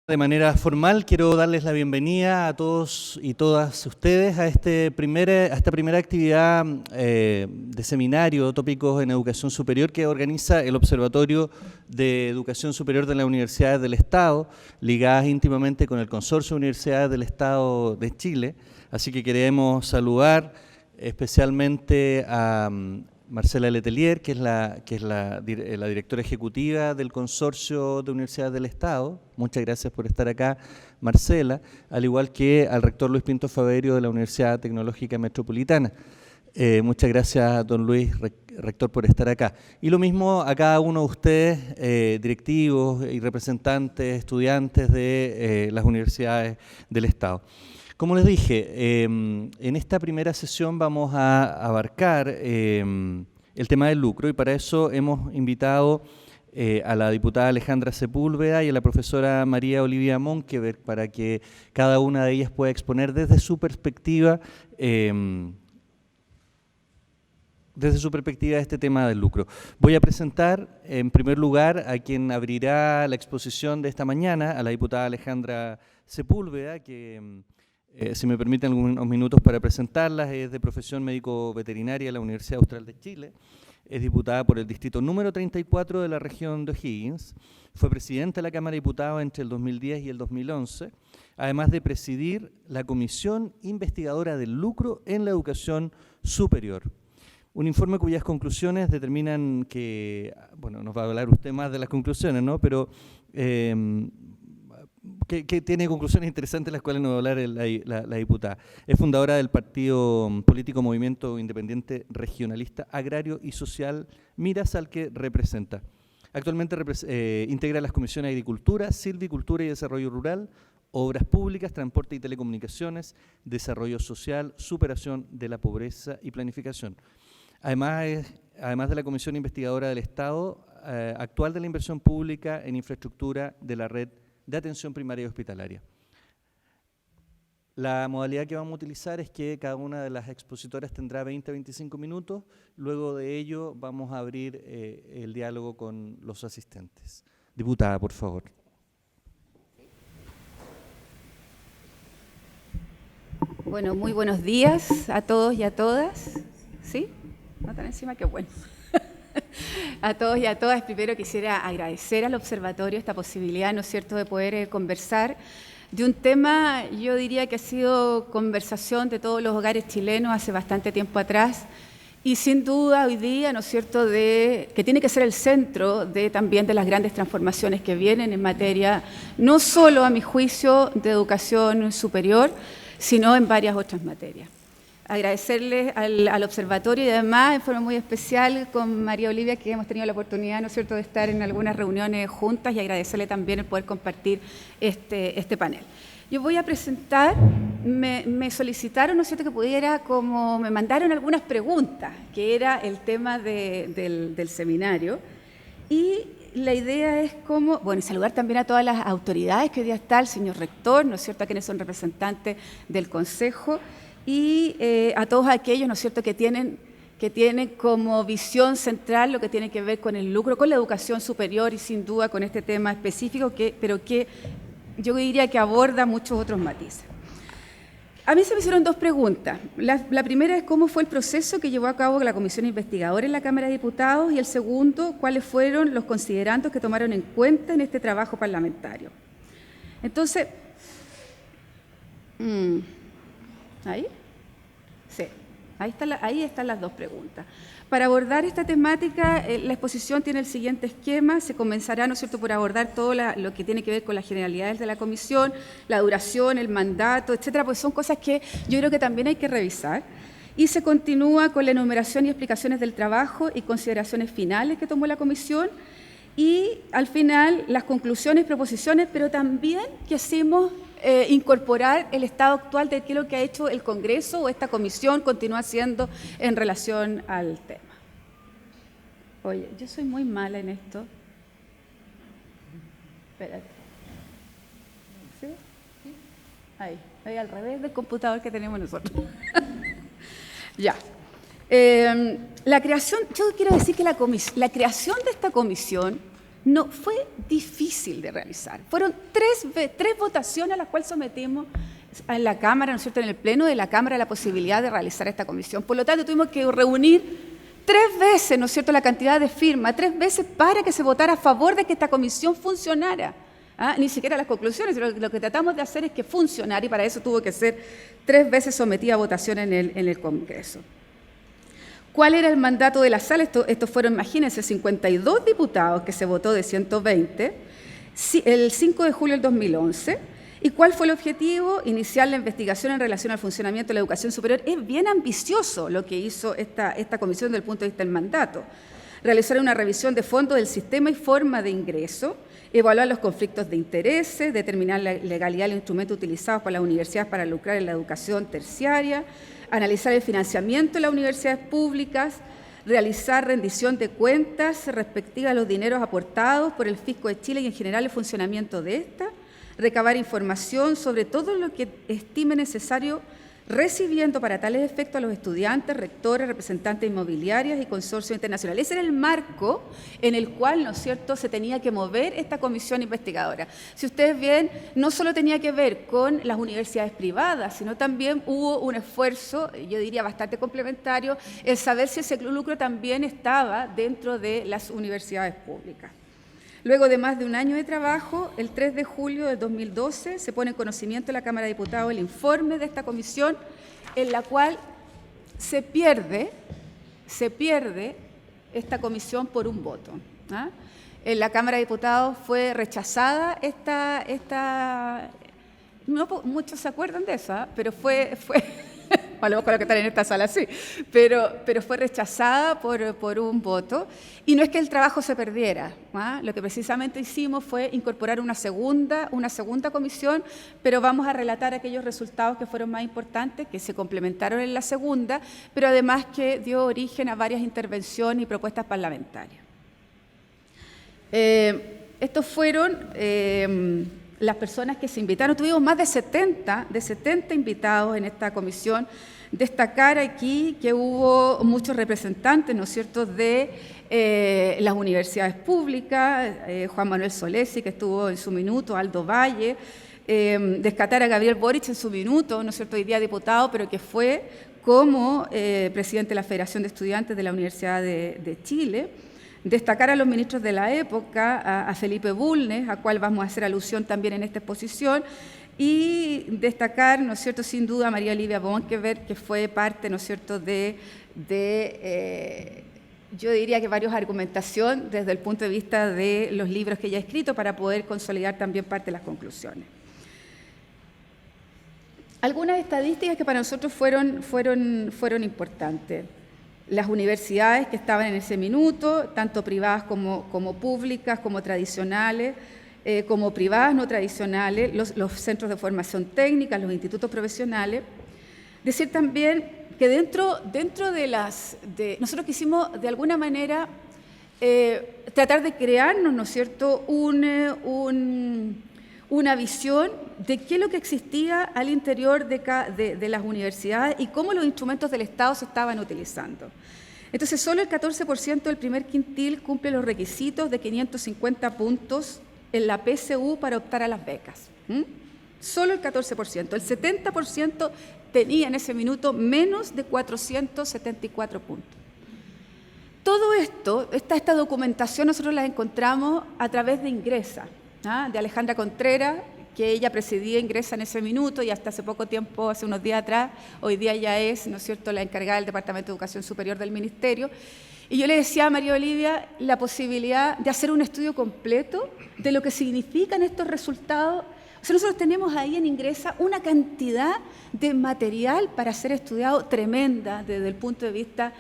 De manera formal quiero darles la bienvenida a todos y todas ustedes a esta primera actividad de seminario tópicos en educación superior que organiza el Observatorio de Educación Superior de las Universidades del Estado, ligadas íntimamente con el Consorcio de Universidades del Estado de Chile. Así que queremos saludar especialmente a Marcela Letelier, que es la directora ejecutiva del Consorcio de Universidades del Estado. Muchas gracias por estar acá, Marcela, al igual que al rector Luis Pinto Faverio de la Universidad Tecnológica Metropolitana. Muchas gracias, don Luis, rector, por estar acá. Y lo mismo a cada uno de ustedes, directivos y representantes, estudiantes de las universidades del Estado. Como les dije, en esta primera sesión vamos a abarcar el tema del lucro y para eso hemos invitado a la diputada Alejandra Sepúlveda y a la profesora María Olivia Monkeberg para que cada una de ellas pueda exponer desde su perspectiva este tema del lucro. Voy a presentar en primer lugar a quien abrirá la exposición de esta mañana, a la diputada Alejandra Sepúlveda, que si me permiten algunos minutos para presentarlas, es de profesión médico-veterinaria de la Universidad Austral de Chile, es diputada por el distrito número 34 de la región de O'Higgins, fue presidenta de la Cámara de Diputados entre el 2010 y el 2011, además de presidir la Comisión Investigadora del Lucro en la Educación Superior. Un informe cuyas conclusiones determinan que, bueno, nos va a hablar usted más de las conclusiones, ¿no? Pero que tiene conclusiones interesantes, las cuales nos va a hablar la diputada. Es fundadora del partido político Movimiento Independiente Regionalista Agrario y Social Miras, al que representa. Actualmente integra las comisiones de Agricultura, Silvicultura y Desarrollo Rural, Obras Públicas, Transporte y Telecomunicaciones, Desarrollo Social, Superación de la Pobreza y Planificación. Además de la Comisión Investigadora del Estado, actual de la inversión pública en infraestructura de la red de atención primaria y hospitalaria. La modalidad que vamos a utilizar es que cada una de las expositoras tendrá 20 a 25 minutos, luego de ello vamos a abrir el diálogo con los asistentes. Diputada, por favor. Bueno, muy buenos días a todos y a todas. ¿Sí? ¿No están encima? Qué bueno. A todos y a todas, primero quisiera agradecer al observatorio esta posibilidad, ¿no es cierto?, de poder conversar de un tema, yo diría que ha sido conversación de todos los hogares chilenos hace bastante tiempo atrás y sin duda hoy día, ¿no es cierto?, que tiene que ser el centro también de las grandes transformaciones que vienen en materia, no solo a mi juicio, de educación superior, sino en varias otras materias. Agradecerles al observatorio y además en forma muy especial con María Olivia, que hemos tenido la oportunidad, ¿no es cierto?, de estar en algunas reuniones juntas y agradecerle también el poder compartir este panel. Yo voy a presentar, me solicitaron, ¿no es cierto?, que pudiera, como me mandaron algunas preguntas, que era el tema del seminario, y la idea es como, bueno, saludar también a todas las autoridades que hoy día está, el señor rector, ¿no es cierto?, a quienes son representantes del Consejo, y a todos aquellos, ¿no es cierto?, que tienen como visión central lo que tiene que ver con el lucro, con la educación superior y sin duda con este tema específico, pero que yo diría que aborda muchos otros matices. A mí se me hicieron dos preguntas. La primera es cómo fue el proceso que llevó a cabo la Comisión Investigadora en la Cámara de Diputados y el segundo, cuáles fueron los considerandos que tomaron en cuenta en este trabajo parlamentario. Entonces, ¿ahí? Sí, ahí están las dos preguntas. Para abordar esta temática, la exposición tiene el siguiente esquema. Se comenzará, ¿no es cierto?, por abordar todo lo que tiene que ver con las generalidades de la comisión, la duración, el mandato, etcétera, pues son cosas que yo creo que también hay que revisar. Y se continúa con la enumeración y explicaciones del trabajo y consideraciones finales que tomó la comisión. Y al final, las conclusiones, proposiciones, pero también que hacemos incorporar el estado actual de qué es lo que ha hecho el Congreso o esta comisión continúa haciendo en relación al tema. Oye, yo soy muy mala en esto. Espérate. ¿Sí? Ahí al revés del computador que tenemos nosotros. Ya. La creación, yo quiero decir que la creación de esta comisión no fue difícil de realizar. Fueron tres votaciones a las cuales sometimos en la Cámara, ¿no es cierto?, en el Pleno de la Cámara, la posibilidad de realizar esta comisión. Por lo tanto, tuvimos que reunir 3 veces, ¿no es cierto?, la cantidad de firmas, 3 veces para que se votara a favor de que esta comisión funcionara. Ni siquiera las conclusiones, sino lo que tratamos de hacer es que funcionara, y para eso tuvo que ser 3 veces sometida a votación en el Congreso. ¿Cuál era el mandato de la sala? Estos fueron, imagínense, 52 diputados que se votó de 120, el 5 de julio del 2011. ¿Y cuál fue el objetivo? Iniciar la investigación en relación al funcionamiento de la educación superior. Es bien ambicioso lo que hizo esta comisión desde el punto de vista del mandato. Realizar una revisión de fondo del sistema y forma de ingreso, evaluar los conflictos de intereses, determinar la legalidad de los instrumentos utilizados por las universidades para lucrar en la educación terciaria, analizar el financiamiento de las universidades públicas, realizar rendición de cuentas respectiva a los dineros aportados por el Fisco de Chile y en general el funcionamiento de esta, recabar información sobre todo lo que estime necesario recibiendo para tales efectos a los estudiantes, rectores, representantes inmobiliarias y consorcios internacionales. Ese era el marco en el cual, ¿no es cierto?, se tenía que mover esta comisión investigadora. Si ustedes ven, no solo tenía que ver con las universidades privadas, sino también hubo un esfuerzo, yo diría bastante complementario, el saber si ese lucro también estaba dentro de las universidades públicas. Luego de más de un año de trabajo, el 3 de julio de 2012 se pone en conocimiento de la Cámara de Diputados el informe de esta comisión, en la cual se pierde esta comisión por un voto. En la Cámara de Diputados fue rechazada no muchos se acuerdan de eso, pero fue a lo mejor los que están en esta sala sí, pero fue rechazada por un voto. Y no es que el trabajo se perdiera, lo que precisamente hicimos fue incorporar una segunda comisión, pero vamos a relatar aquellos resultados que fueron más importantes, que se complementaron en la segunda, pero además que dio origen a varias intervenciones y propuestas parlamentarias. Estos fueron las personas que se invitaron. Tuvimos más de 70 invitados en esta comisión. Destacar aquí que hubo muchos representantes, ¿no es cierto?, de las universidades públicas, Juan Manuel Solesi, que estuvo en su minuto, Aldo Valle, destacar a Gabriel Boric en su minuto, ¿no es cierto?, hoy día diputado, pero que fue como presidente de la Federación de Estudiantes de la Universidad de Chile. Destacar a los ministros de la época, a Felipe Bulnes, a cual vamos a hacer alusión también en esta exposición, y destacar, ¿no es cierto?, sin duda a María Olivia Bonkever, que fue parte, ¿no es cierto?, yo diría que varios argumentación desde el punto de vista de los libros que ella ha escrito para poder consolidar también parte de las conclusiones. Algunas estadísticas que para nosotros fueron importantes. Las universidades que estaban en ese minuto, tanto privadas como públicas, como tradicionales, como privadas no tradicionales, los centros de formación técnica, los institutos profesionales. Decir también que dentro de nosotros quisimos de alguna manera tratar de crearnos, ¿no es cierto?, una visión de qué es lo que existía al interior de las universidades y cómo los instrumentos del Estado se estaban utilizando. Entonces, solo el 14% del primer quintil cumple los requisitos de 550 puntos en la PSU para optar a las becas. Solo el 14%. El 70% tenía en ese minuto menos de 474 puntos. Todo esto, esta documentación nosotros la encontramos a través de Ingresa, de Alejandra Contreras, que ella presidía Ingresa en ese minuto y hasta hace poco tiempo, hace unos días atrás, hoy día ya es, ¿no es cierto?, la encargada del Departamento de Educación Superior del Ministerio. Y yo le decía a María Olivia la posibilidad de hacer un estudio completo de lo que significan estos resultados. O sea, nosotros tenemos ahí en Ingresa una cantidad de material para ser estudiado tremenda desde el punto de vista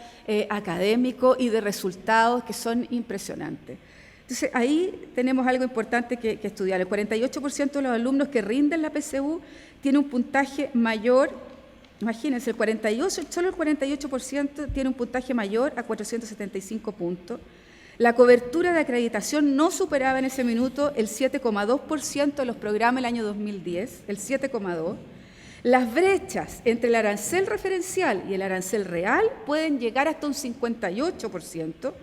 académico y de resultados que son impresionantes. Entonces, ahí tenemos algo importante que estudiar. El 48% de los alumnos que rinden la PSU tiene un puntaje mayor, imagínense, solo el 48% tiene un puntaje mayor a 475 puntos. La cobertura de acreditación no superaba en ese minuto el 7,2% de los programas del año 2010, el 7,2%. Las brechas entre el arancel referencial y el arancel real pueden llegar hasta un 58%.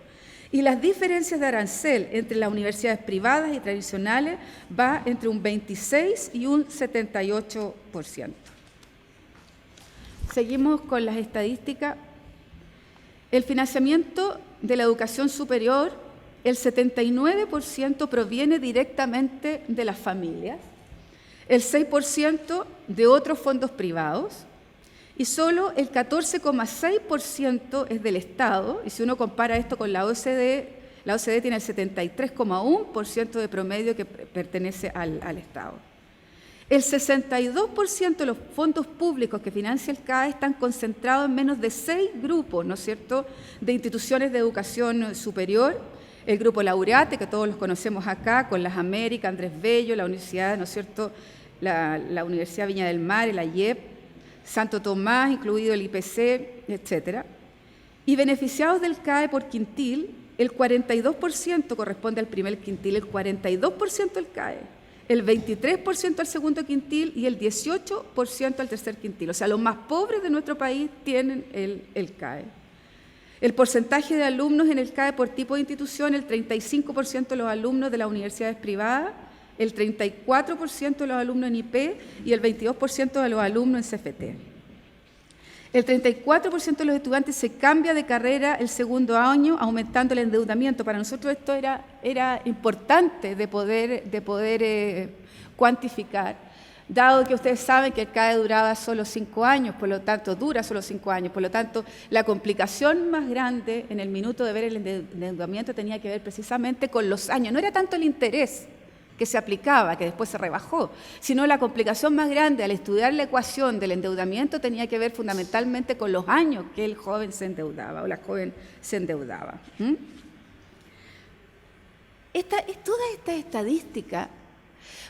Y las diferencias de arancel entre las universidades privadas y tradicionales va entre un 26 y un 78%. Seguimos con las estadísticas. El financiamiento de la educación superior, el 79% proviene directamente de las familias, el 6% de otros fondos privados y solo el 14,6% es del Estado. Y si uno compara esto con la OCDE tiene el 73,1% de promedio que pertenece al Estado. El 62% de los fondos públicos que financia el CAE están concentrados en menos de 6 grupos, ¿no es cierto?, de instituciones de educación superior. El Grupo Laureate, que todos los conocemos acá, con las Américas, Andrés Bello, la Universidad, ¿no es cierto?, la Universidad Viña del Mar, la IEP, Santo Tomás, incluido el IPC, etc. Y beneficiados del CAE por quintil, el 42% corresponde al primer quintil, el 42% del CAE, el 23% al segundo quintil y el 18% al tercer quintil. O sea, los más pobres de nuestro país tienen el CAE. El porcentaje de alumnos en el CAE por tipo de institución, el 35% de los alumnos de las universidades privadas, el 34% de los alumnos en IP y el 22% de los alumnos en CFT. El 34% de los estudiantes se cambia de carrera el segundo año, aumentando el endeudamiento. Para nosotros esto era importante de poder cuantificar, dado que ustedes saben que el CAE duraba solo 5 años, por lo tanto, dura solo 5 años, por lo tanto, la complicación más grande en el minuto de ver el endeudamiento tenía que ver precisamente con los años. No era tanto el interés que se aplicaba, que después se rebajó, sino la complicación más grande al estudiar la ecuación del endeudamiento tenía que ver fundamentalmente con los años que el joven se endeudaba o la joven se endeudaba. Todas estas estadísticas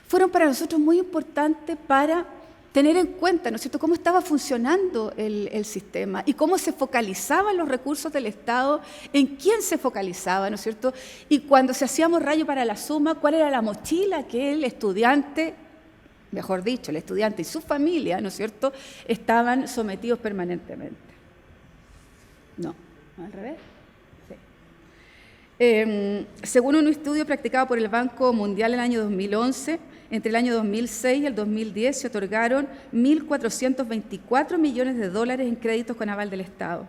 fueron para nosotros muy importantes para tener en cuenta, ¿no es cierto?, cómo estaba funcionando el sistema y cómo se focalizaban los recursos del Estado, en quién se focalizaba, ¿no es cierto?, y cuando se hacíamos rayo para la suma, cuál era la mochila que el estudiante, mejor dicho, el estudiante y su familia, ¿no es cierto?, estaban sometidos permanentemente. No, al revés. Sí. Según un estudio practicado por el Banco Mundial en el año 2011, entre el año 2006 y el 2010 se otorgaron 1.424 millones de dólares en créditos con aval del Estado.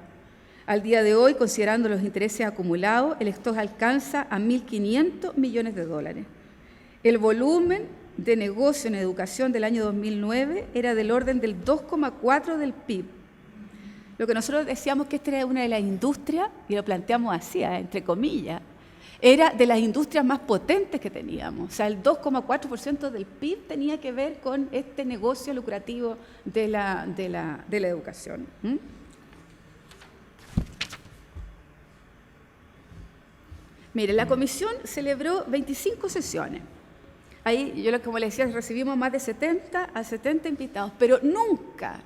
Al día de hoy, considerando los intereses acumulados, el stock alcanza a 1.500 millones de dólares. El volumen de negocio en educación del año 2009 era del orden del 2,4% del PIB. Lo que nosotros decíamos que esta era una de las industrias, y lo planteamos así, entre comillas, era de las industrias más potentes que teníamos. O sea, el 2,4% del PIB tenía que ver con este negocio lucrativo de la educación. Mire, la comisión celebró 25 sesiones. Ahí, como les decía, recibimos más de 70 a 70 invitados, pero nunca,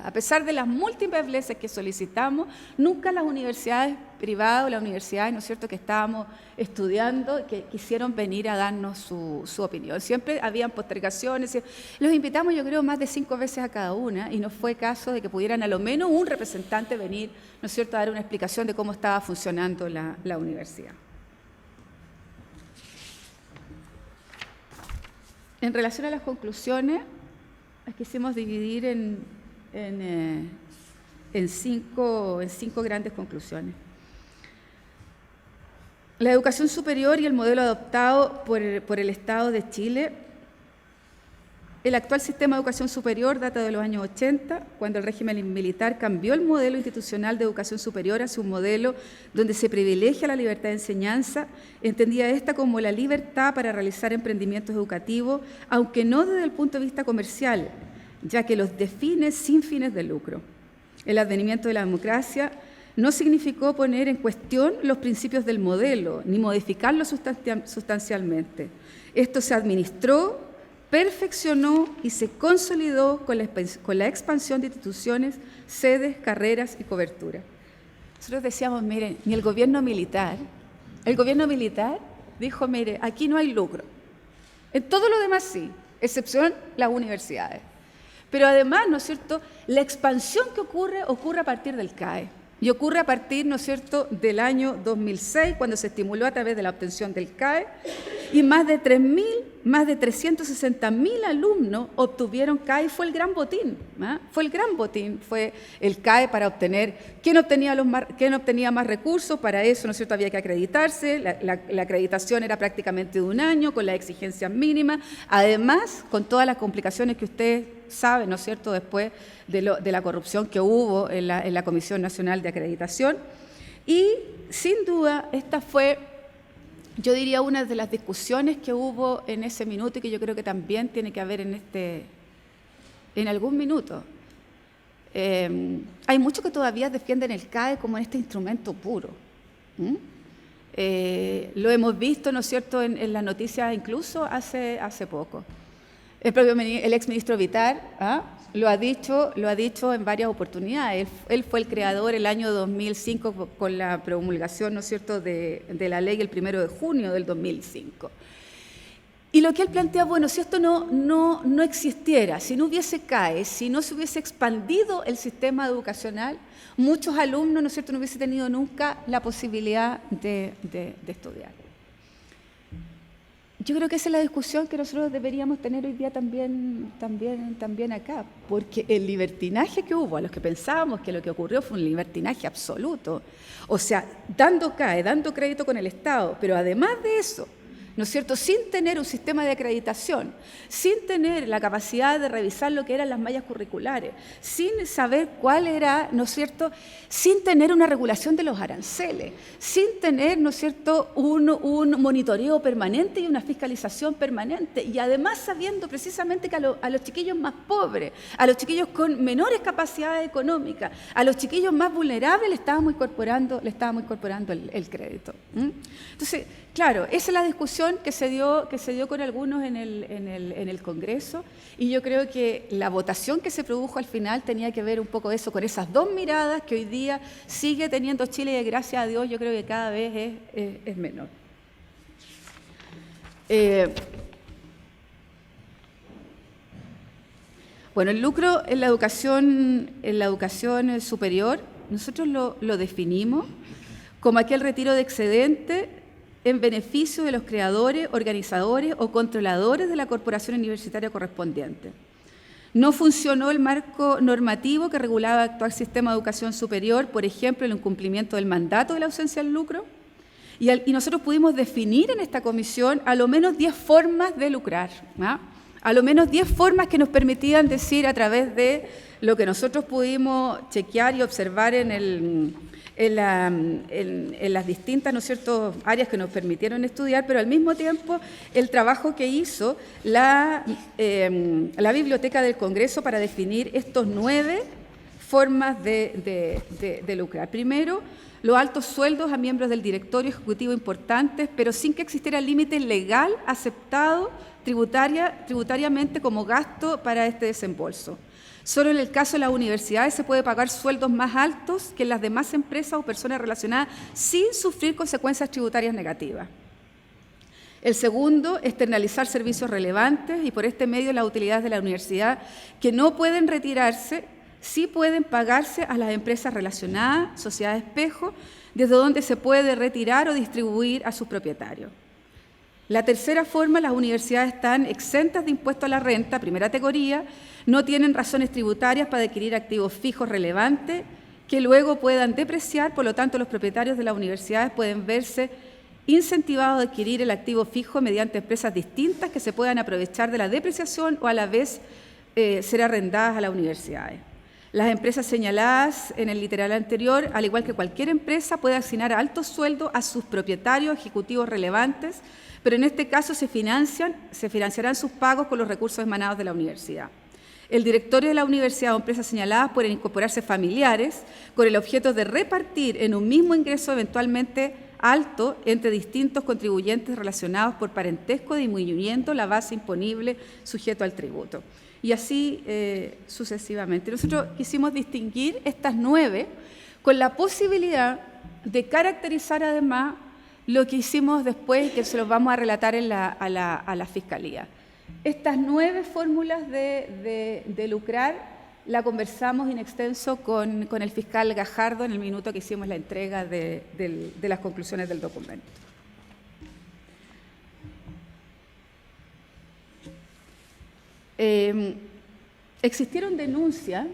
a pesar de las múltiples veces que solicitamos, nunca las universidades privadas o las universidades, ¿no es cierto?, que estábamos estudiando, que quisieron venir a darnos su opinión. Siempre habían postergaciones. Los invitamos, yo creo, más de 5 veces a cada una y no fue caso de que pudieran a lo menos un representante venir, ¿no es cierto?, a dar una explicación de cómo estaba funcionando la universidad. En relación a las conclusiones, las quisimos dividir en 5 grandes conclusiones. La educación superior y el modelo adoptado por el Estado de Chile. El actual sistema de educación superior data de los años 80, cuando el régimen militar cambió el modelo institucional de educación superior hacia un modelo donde se privilegia la libertad de enseñanza, entendida esta como la libertad para realizar emprendimientos educativos, aunque no desde el punto de vista comercial, ya que los define sin fines de lucro. El advenimiento de la democracia no significó poner en cuestión los principios del modelo, ni modificarlo sustancialmente. Esto se administró, perfeccionó y se consolidó con la expansión de instituciones, sedes, carreras y cobertura. Nosotros decíamos, miren, ni el gobierno militar dijo, mire, aquí no hay lucro. En todo lo demás sí, excepción las universidades. Pero además, ¿no es cierto?, la expansión que ocurre a partir del CAE. y ocurre a partir, ¿no es cierto?, del año 2006, cuando se estimuló a través de la obtención del CAE, y más de 360.000 alumnos obtuvieron CAE, y fue el gran botín, fue el CAE para obtener, ¿quién obtenía más recursos? Para eso, ¿no es cierto?, había que acreditarse, la acreditación era prácticamente de un año, con las exigencias mínimas, además, con todas las complicaciones que ustedes saben, ¿no es cierto?, después de la corrupción que hubo en la Comisión Nacional de Acreditación. Y, sin duda, esta fue, yo diría, una de las discusiones que hubo en ese minuto y que yo creo que también tiene que haber en algún minuto. Hay muchos que todavía defienden el CAE como este instrumento puro. Lo hemos visto, ¿no es cierto?, en las noticias incluso hace poco. El exministro Vitar lo ha dicho en varias oportunidades. Él fue el creador el año 2005 con la promulgación, ¿no es cierto?, de la ley el 1 de junio del 2005. Y lo que él plantea, bueno, si esto no existiera, si no hubiese CAE, si no se hubiese expandido el sistema educacional, muchos alumnos, ¿no es cierto?, no hubiesen tenido nunca la posibilidad de estudiar. Yo creo que esa es la discusión que nosotros deberíamos tener hoy día también acá, porque el libertinaje que hubo, a los que pensábamos que lo que ocurrió fue un libertinaje absoluto, o sea, dando CAE, dando crédito con el Estado, pero además de eso, ¿no es cierto?, sin tener un sistema de acreditación, sin tener la capacidad de revisar lo que eran las mallas curriculares, sin saber cuál era, ¿no es cierto?, sin tener una regulación de los aranceles, sin tener, ¿no es cierto?, un monitoreo permanente y una fiscalización permanente, y además sabiendo precisamente que a los chiquillos más pobres, a los chiquillos con menores capacidades económicas, a los chiquillos más vulnerables le estábamos incorporando el crédito. Entonces, claro, esa es la discusión que se dio con algunos en el Congreso, y yo creo que la votación que se produjo al final tenía que ver un poco eso, con esas dos miradas que hoy día sigue teniendo Chile, y gracias a Dios yo creo que cada vez es menor. Bueno, el lucro en la educación superior, nosotros lo definimos como aquel retiro de excedente en beneficio de los creadores, organizadores o controladores de la corporación universitaria correspondiente. No funcionó el marco normativo que regulaba el actual sistema de educación superior, por ejemplo, el incumplimiento del mandato de la ausencia del lucro, y nosotros pudimos definir en esta comisión a lo menos 10 formas de lucrar, a lo menos 10 formas que nos permitían decir, a través de lo que nosotros pudimos chequear y observar en las distintas, ¿no es cierto?, áreas que nos permitieron estudiar, pero al mismo tiempo el trabajo que hizo la Biblioteca del Congreso para definir estos 9 formas de lucrar. Primero, los altos sueldos a miembros del directorio ejecutivo importantes, pero sin que existiera límite legal aceptado tributariamente como gasto para este desembolso. Solo en el caso de las universidades se puede pagar sueldos más altos que en las demás empresas o personas relacionadas sin sufrir consecuencias tributarias negativas. El segundo, externalizar servicios relevantes, y por este medio las utilidades de la universidad que no pueden retirarse, sí pueden pagarse a las empresas relacionadas, sociedades espejo, desde donde se puede retirar o distribuir a sus propietarios. La tercera forma, las universidades están exentas de impuesto a la renta, primera categoría, no tienen razones tributarias para adquirir activos fijos relevantes que luego puedan depreciar, por lo tanto los propietarios de las universidades pueden verse incentivados a adquirir el activo fijo mediante empresas distintas que se puedan aprovechar de la depreciación o a la vez ser arrendadas a las universidades. Las empresas señaladas en el literal anterior, al igual que cualquier empresa, puede asignar altos sueldos a sus propietarios ejecutivos relevantes, pero en este caso se financiarán sus pagos con los recursos emanados de la universidad. El directorio de la universidad o empresas señaladas pueden incorporarse familiares con el objeto de repartir en un mismo ingreso eventualmente alto entre distintos contribuyentes relacionados por parentesco, disminuyendo la base imponible sujeto al tributo. Y así sucesivamente. Nosotros quisimos distinguir estas 9 con la posibilidad de caracterizar además lo que hicimos después, que se los vamos a relatar a la Fiscalía. Estas 9 fórmulas de lucrar la conversamos in extenso con el fiscal Gajardo en el minuto que hicimos la entrega de las conclusiones del documento. Existieron denuncias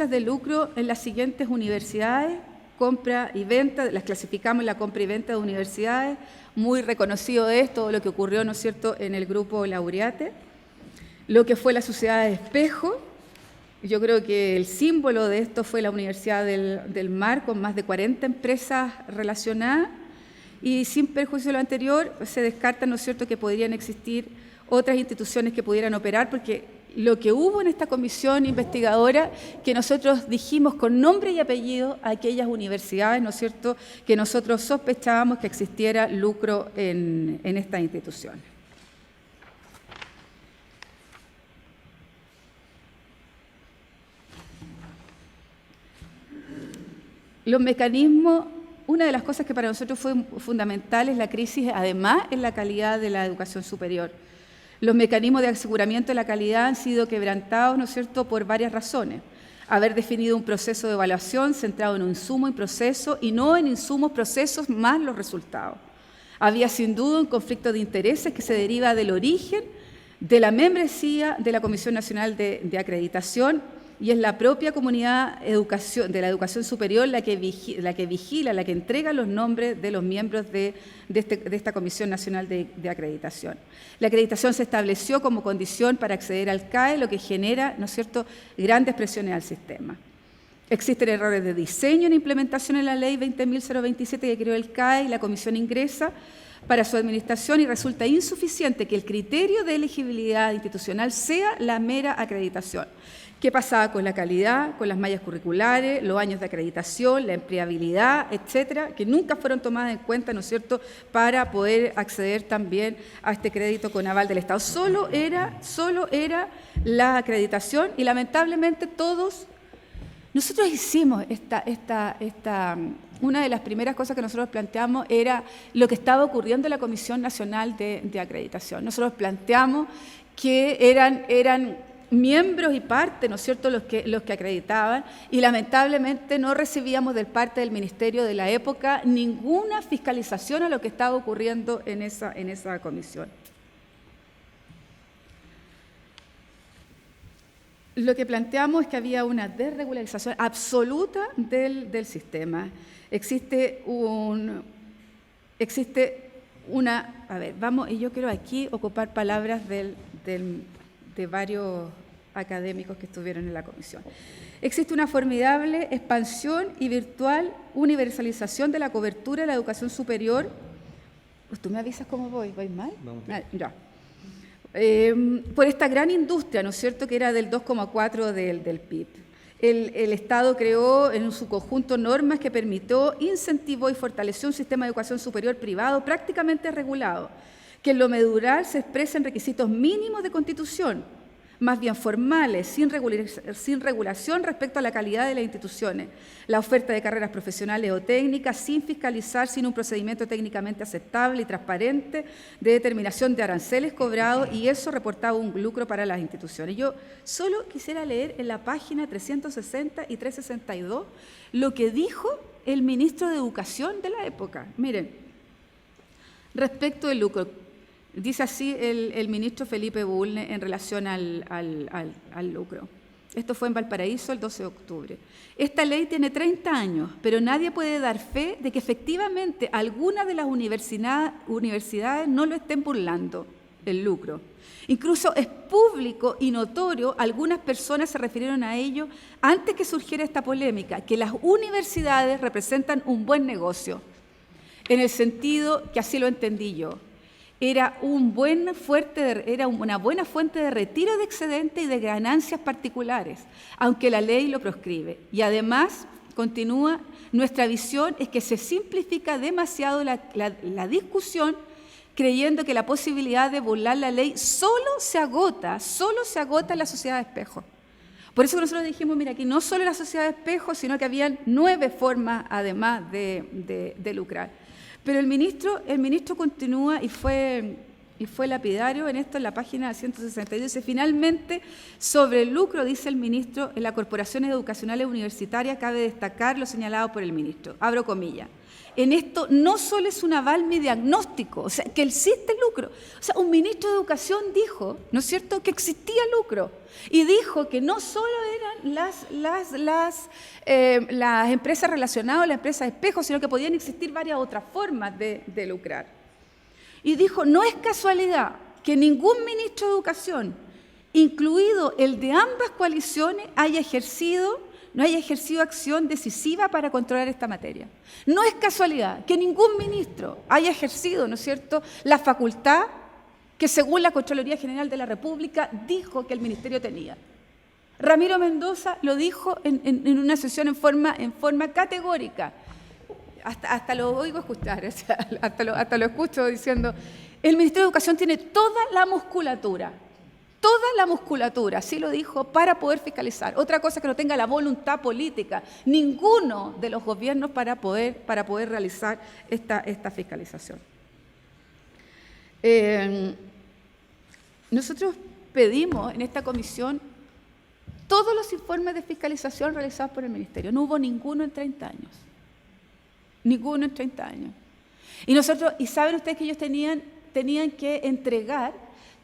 de lucro en las siguientes universidades, compra y venta, las clasificamos en la compra y venta de universidades, muy reconocido es todo lo que ocurrió, ¿no es cierto?, en el grupo Laureate, lo que fue la Sociedad de Espejo. Yo creo que el símbolo de esto fue la Universidad del Mar, con más de 40 empresas relacionadas, y sin perjuicio de lo anterior, se descarta, ¿no es cierto?, que podrían existir otras instituciones que pudieran operar, porque lo que hubo en esta comisión investigadora, que nosotros dijimos con nombre y apellido a aquellas universidades, ¿no es cierto?, que nosotros sospechábamos que existiera lucro en estas instituciones. Los mecanismos, una de las cosas que para nosotros fue fundamental es la crisis, además, en la calidad de la educación superior. Los mecanismos de aseguramiento de la calidad han sido quebrantados, ¿no es cierto?, por varias razones. Haber definido un proceso de evaluación centrado en un insumo y proceso y no en insumos, procesos más los resultados. Había sin duda un conflicto de intereses que se deriva del origen de la membresía de la Comisión Nacional de Acreditación, y es la propia comunidad de la educación superior la que vigila, la que entrega los nombres de los miembros de esta Comisión Nacional de Acreditación. La acreditación se estableció como condición para acceder al CAE, lo que genera, ¿no es cierto?, grandes presiones al sistema. Existen errores de diseño en implementación en la Ley 20.027 que creó el CAE, y la Comisión ingresa para su administración y resulta insuficiente que el criterio de elegibilidad institucional sea la mera acreditación. ¿Qué pasaba con la calidad, con las mallas curriculares, los años de acreditación, la empleabilidad, etcétera, que nunca fueron tomadas en cuenta, ¿no es cierto?, para poder acceder también a este crédito con aval del Estado? Solo era la acreditación, y lamentablemente nosotros hicimos una de las primeras cosas que nosotros planteamos era lo que estaba ocurriendo en la Comisión Nacional de Acreditación. Nosotros planteamos que eran miembros y parte, ¿no es cierto?, los que acreditaban, y lamentablemente no recibíamos de parte del Ministerio de la época ninguna fiscalización a lo que estaba ocurriendo en esa comisión. Lo que planteamos es que había una desregularización absoluta del sistema. Existe una, a ver, vamos, y yo quiero aquí ocupar palabras de varios académicos que estuvieron en la comisión. Existe una formidable expansión y virtual universalización de la cobertura de la educación superior. Pues tú me avisas cómo voy mal. Vamos bien. Ya. Por esta gran industria, ¿no es cierto?, que era del 2,4% del PIB. El Estado creó en su conjunto normas que permitió, incentivó y fortaleció un sistema de educación superior privado prácticamente regulado, que en lo medular se expresa en requisitos mínimos de constitución, más bien formales, sin regulación respecto a la calidad de las instituciones, la oferta de carreras profesionales o técnicas, sin fiscalizar, sin un procedimiento técnicamente aceptable y transparente de determinación de aranceles cobrados, y eso reportaba un lucro para las instituciones. Yo solo quisiera leer en la página 360 y 362 lo que dijo el ministro de Educación de la época. Miren, respecto del lucro. Dice así el ministro Felipe Bulne en relación al lucro. Esto fue en Valparaíso el 12 de octubre. Esta ley tiene 30 años, pero nadie puede dar fe de que efectivamente algunas de las universidades no lo estén burlando, el lucro. Incluso es público y notorio, algunas personas se refirieron a ello antes que surgiera esta polémica, que las universidades representan un buen negocio, en el sentido que así lo entendí yo. Era una buena fuente de retiro de excedente y de ganancias particulares, aunque la ley lo proscribe. Y además, continúa, nuestra visión es que se simplifica demasiado la discusión, creyendo que la posibilidad de burlar la ley solo se agota en la sociedad de espejo. Por eso nosotros dijimos, mira, aquí no solo la sociedad de espejo, sino que habían 9 formas, además, de lucrar. Pero el ministro continúa y fue y fue lapidario en esto, en la página 162, dice, finalmente, sobre el lucro, dice el ministro, en las corporaciones educacionales universitarias cabe destacar lo señalado por el ministro, abro comillas. En esto no solo es un aval mi diagnóstico, o sea, que existe lucro. O sea, un ministro de Educación dijo, ¿no es cierto?, que existía lucro. Y dijo que no solo eran las empresas relacionadas, las empresas espejo, sino que podían existir varias otras formas de lucrar. Y dijo, no es casualidad que ningún ministro de Educación, incluido el de ambas coaliciones, no haya ejercido acción decisiva para controlar esta materia. No es casualidad que ningún ministro haya ejercido, ¿no es cierto?, la facultad que según la Contraloría General de la República dijo que el Ministerio tenía. Ramiro Mendoza lo dijo en una sesión en forma categórica. Hasta lo oigo escuchar, o sea, hasta lo escucho diciendo, el Ministerio de Educación tiene toda la musculatura, así lo dijo, para poder fiscalizar. Otra cosa es que no tenga la voluntad política, ninguno de los gobiernos para poder realizar esta fiscalización. Nosotros pedimos en esta comisión todos los informes de fiscalización realizados por el Ministerio. No hubo ninguno en 30 años. Ninguno en 30 años. Y saben ustedes que ellos tenían que entregar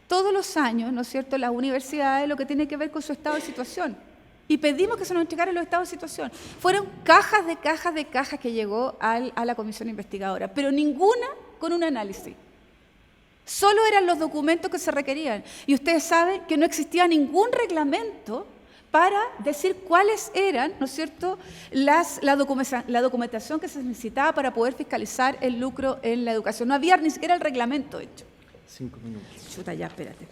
todos los años, ¿no es cierto?, las universidades, lo que tiene que ver con su estado de situación. Y pedimos que se nos entregaran los estados de situación. Fueron cajas de cajas que llegó a la comisión investigadora, pero ninguna con un análisis. Solo eran los documentos que se requerían. Y ustedes saben que no existía ningún reglamento para decir cuáles eran, ¿no es cierto?, la documentación que se necesitaba para poder fiscalizar el lucro en la educación. No había ni siquiera el reglamento hecho. 5 minutos. Chuta, ya, espérate.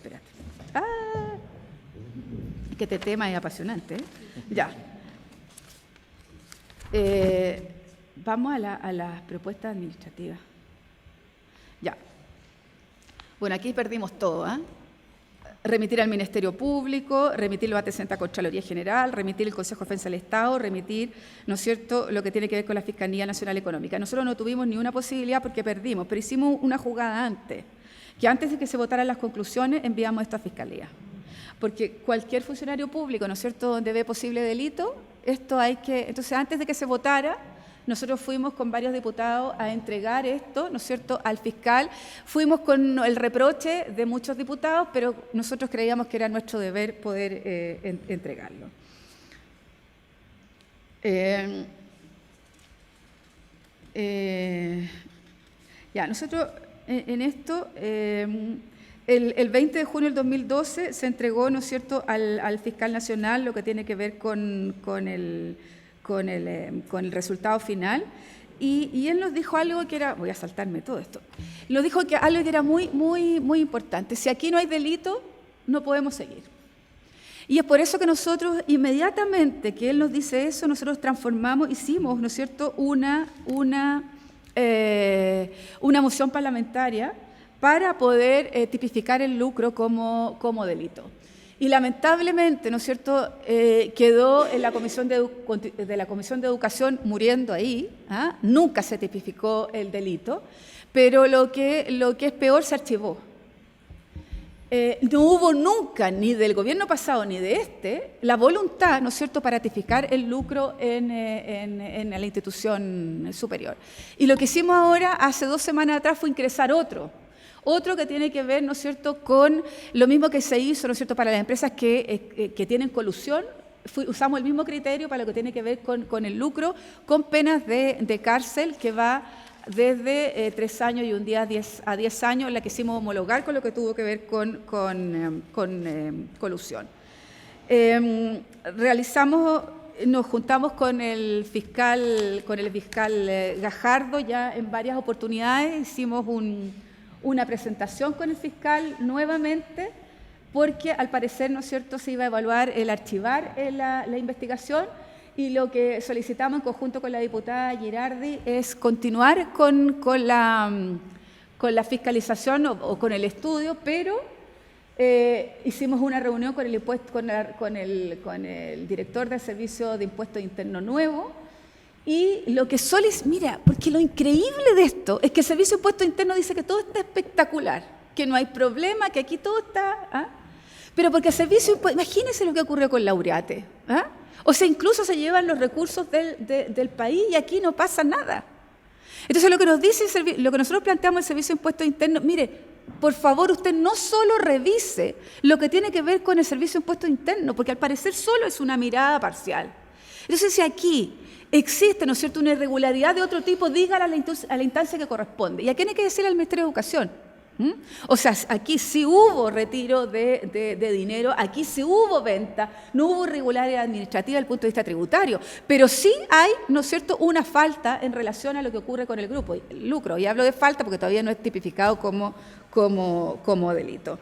Que este tema es apasionante, ¿eh? Ya. Vamos a las propuestas administrativas. Ya. Bueno, aquí perdimos todo, ¿eh? Remitir al Ministerio Público, remitirlo a la Contraloría General, remitir el Consejo de Defensa del Estado, remitir, ¿no es cierto?, lo que tiene que ver con la Fiscalía Nacional Económica. Nosotros no tuvimos ni una posibilidad porque perdimos, pero hicimos una jugada antes, que antes de que se votaran las conclusiones enviamos esto a Fiscalía. Porque cualquier funcionario público, ¿no es cierto?, donde ve posible delito, entonces antes de que se votara, nosotros fuimos con varios diputados a entregar esto, ¿no es cierto?, al fiscal. Fuimos con el reproche de muchos diputados, pero nosotros creíamos que era nuestro deber poder entregarlo. Nosotros en esto, el 20 de junio del 2012 se entregó, ¿no es cierto?, al fiscal nacional lo que tiene que ver con el resultado final, y él nos dijo algo que era, voy a saltarme todo esto, nos dijo que algo que era muy, muy, muy importante: si aquí no hay delito, no podemos seguir. Y es por eso que nosotros, inmediatamente que él nos dice eso, nosotros hicimos, ¿no es cierto?, una moción parlamentaria para poder tipificar el lucro como delito. Y lamentablemente, ¿no es cierto?, quedó en la Comisión de Educación muriendo ahí, ¿ah? Nunca se tipificó el delito, pero lo que es peor, se archivó. No hubo nunca, ni del gobierno pasado ni de la voluntad, ¿no es cierto?, para tipificar el lucro en la institución superior. Y lo que hicimos ahora, hace 2 semanas atrás, fue ingresar otro que tiene que ver, ¿no es cierto?, con lo mismo que se hizo, ¿no es cierto?, para las empresas que tienen colusión. Usamos el mismo criterio para lo que tiene que ver con el lucro, con penas de cárcel que va desde 3 años y un día a 10 años, la que hicimos homologar con lo que tuvo que ver con colusión. Nos juntamos con el fiscal Gajardo ya en varias oportunidades, hicimos una presentación con el fiscal nuevamente, porque al parecer, ¿no es cierto?, se iba a evaluar el archivar la investigación, y lo que solicitamos en conjunto con la diputada Girardi es continuar con la fiscalización o con el estudio, pero hicimos una reunión con el director del Servicio de Impuestos Internos nuevo. Y mira, porque lo increíble de esto es que el Servicio de Impuestos Internos dice que todo está espectacular. que no hay problema, que aquí todo está... ¿ah? Pero porque el servicio, imagínense lo que ocurrió con Laureate. ¿Ah? O sea, incluso se llevan los recursos del país y aquí no pasa nada. Entonces, lo que nos dice lo que nosotros planteamos en el Servicio de Impuestos Internos, mire, por favor, usted no solo revise lo que tiene que ver con el Servicio de Impuestos Internos, porque al parecer solo es una mirada parcial. Entonces, si aquí existe, ¿no es cierto?, una irregularidad de otro tipo, dígala a la instancia que corresponde. ¿Y a quién hay que decirle? Al Ministerio de Educación? O sea, aquí sí hubo retiro de dinero, aquí sí hubo venta, no hubo irregularidad administrativa desde el punto de vista tributario, pero sí hay, ¿no es cierto?, una falta en relación a lo que ocurre con el lucro. Y hablo de falta porque todavía no es tipificado como delito.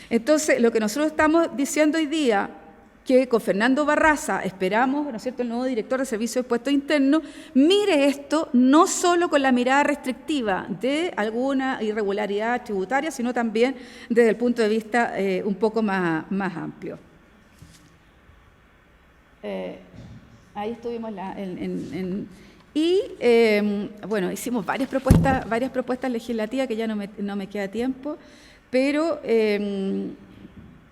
Entonces, lo que nosotros estamos diciendo hoy día, que con Fernando Barraza esperamos, ¿no es cierto?, el nuevo director de Servicio de Impuestos Internos, mire esto no solo con la mirada restrictiva de alguna irregularidad tributaria, sino también desde el punto de vista un poco más amplio. Ahí estuvimos bueno, hicimos varias propuestas legislativas que ya no me queda tiempo, pero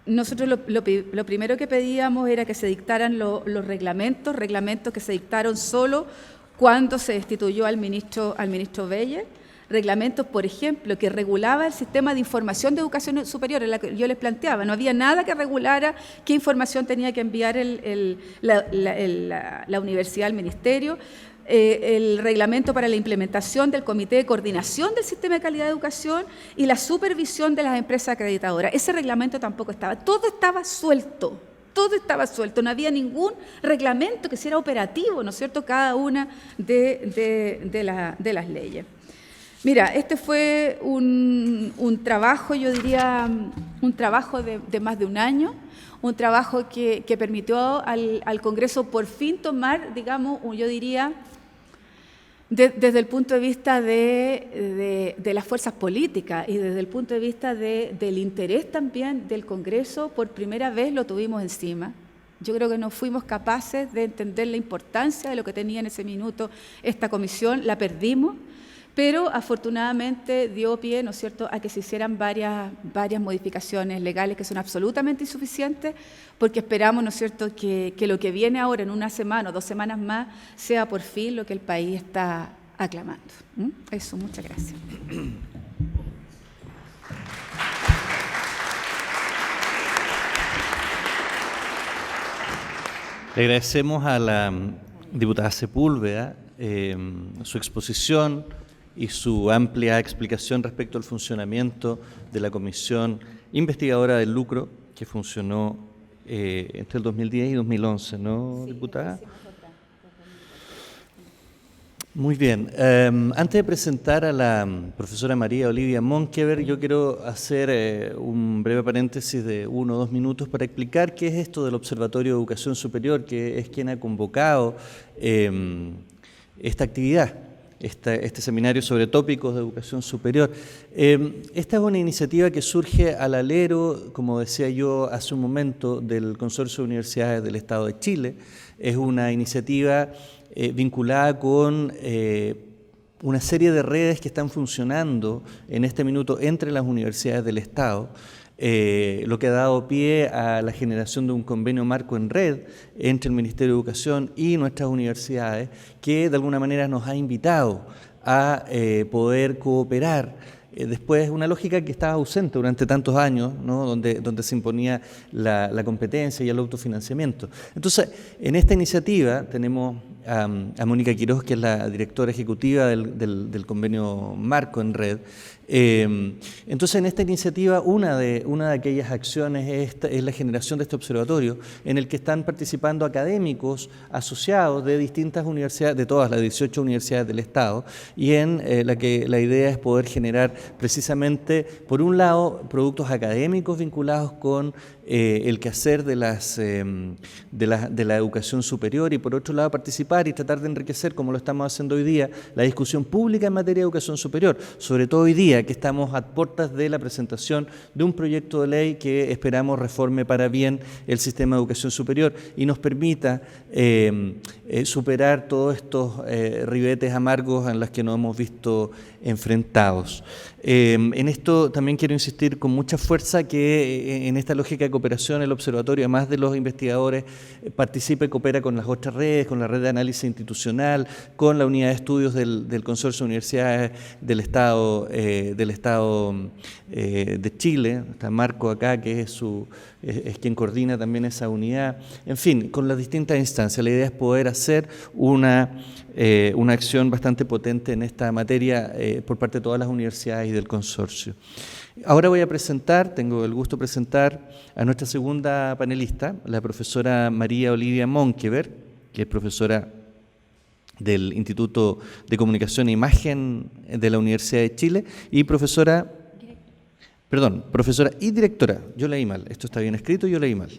nosotros lo primero que pedíamos era que se dictaran los reglamentos que se dictaron solo cuando se destituyó al ministro Beyer, reglamentos, por ejemplo, que regulaba el sistema de información de educación superior, en la que yo les planteaba, no había nada que regulara qué información tenía que enviar la universidad al ministerio. El reglamento para la implementación del Comité de Coordinación del Sistema de Calidad de Educación y la supervisión de las empresas acreditadoras. Ese reglamento tampoco estaba, todo estaba suelto, no había ningún reglamento que sea operativo, ¿no es cierto?, cada una de las leyes. Mira, este fue un trabajo, yo diría, un trabajo de más de un año, un trabajo que permitió al Congreso por fin tomar, digamos, yo diría, desde el punto de vista de las fuerzas políticas y desde el punto de vista del interés también del Congreso, por primera vez lo tuvimos encima. Yo creo que no fuimos capaces de entender la importancia de lo que tenía en ese minuto esta comisión, la perdimos, pero afortunadamente dio pie, ¿no es cierto?, a que se hicieran varias modificaciones legales que son absolutamente insuficientes, porque esperamos, ¿no es cierto?, que lo que viene ahora en una semana o 2 semanas más sea por fin lo que el país está aclamando. Eso, muchas gracias. Le agradecemos a la diputada Sepúlveda su exposición y su amplia explicación respecto al funcionamiento de la Comisión Investigadora del Lucro, que funcionó entre el 2010 y 2011, ¿no, diputada? Muy bien. Antes de presentar a la profesora María Olivia Monkever, yo quiero hacer un breve paréntesis de 1 o 2 minutos para explicar qué es esto del Observatorio de Educación Superior, que es quien ha convocado esta actividad. Este seminario sobre tópicos de educación superior. Esta es una iniciativa que surge al alero, como decía yo hace un momento, del Consorcio de Universidades del Estado de Chile. Es una iniciativa vinculada con una serie de redes que están funcionando en este minuto entre las universidades del Estado, lo que ha dado pie a la generación de un convenio marco en red entre el Ministerio de Educación y nuestras universidades, que de alguna manera nos ha invitado a poder cooperar. Después, una lógica que estaba ausente durante tantos años, ¿no?, donde se imponía la competencia y el autofinanciamiento. Entonces, en esta iniciativa tenemos a Mónica Quiroz, que es la directora ejecutiva del convenio marco en red. Entonces, en esta iniciativa, una de aquellas acciones es la generación de este observatorio, en el que están participando académicos asociados de distintas universidades, de todas las 18 universidades del Estado, y en la idea es poder generar precisamente, por un lado, productos académicos vinculados con el quehacer de la educación superior, y por otro lado participar y tratar de enriquecer, como lo estamos haciendo hoy día, la discusión pública en materia de educación superior, sobre todo hoy día que estamos a puertas de la presentación de un proyecto de ley que esperamos reforme para bien el sistema de educación superior y nos permita superar todos estos ribetes amargos en los que nos hemos visto enfrentados. En esto también quiero insistir con mucha fuerza que en esta lógica de cooperación el observatorio, además de los investigadores, participa y coopera con las otras redes, con la red de análisis institucional, con la unidad de estudios del Consorcio de Universidades del Estado de Chile. Está Marco acá, que es quien coordina también esa unidad. En fin, con las distintas instancias. La idea es poder hacer una acción bastante potente en esta materia por parte de todas las universidades y del consorcio. Ahora voy a presentar, tengo el gusto de presentar a nuestra segunda panelista, la profesora María Olivia Monkeberg, que es profesora del Instituto de Comunicación e Imagen de la Universidad de Chile y profesora y directora, yo leí mal, esto está bien escrito, yo leí mal.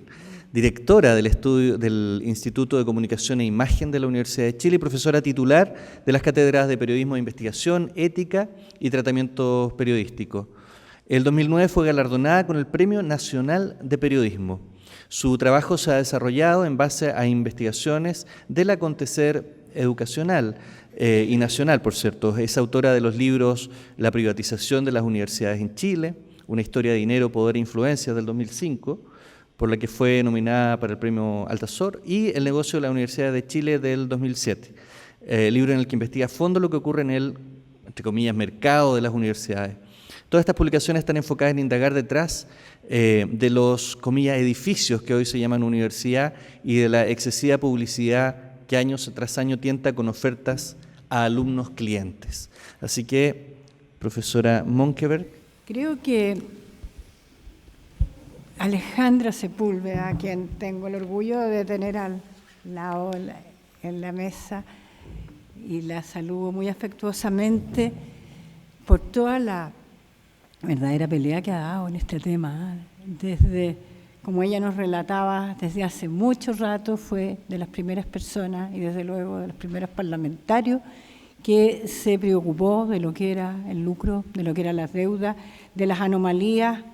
Directora del Instituto de Comunicación e Imagen de la Universidad de Chile y profesora titular de las cátedras de Periodismo de Investigación, Ética y Tratamientos Periodísticos. El 2009 fue galardonada con el Premio Nacional de Periodismo. Su trabajo se ha desarrollado en base a investigaciones del acontecer educacional y nacional, por cierto. Es autora de los libros La privatización de las universidades en Chile, Una historia de dinero, poder e influencia del 2005, por la que fue nominada para el Premio Altazor, y El negocio de la Universidad de Chile del 2007, libro en el que investiga a fondo lo que ocurre en el, entre comillas, mercado de las universidades. Todas estas publicaciones están enfocadas en indagar detrás de los, comillas, edificios que hoy se llaman universidad y de la excesiva publicidad que año tras año tienta con ofertas a alumnos clientes. Así que, profesora Monkeberg. Creo que Alejandra Sepúlveda, a quien tengo el orgullo de tener al lado en la mesa, y la saludo muy afectuosamente por toda la verdadera pelea que ha dado en este tema. Desde, como ella nos relataba, desde hace mucho rato fue de las primeras personas y desde luego de los primeros parlamentarios que se preocupó de lo que era el lucro, de lo que era las deudas, de las anomalías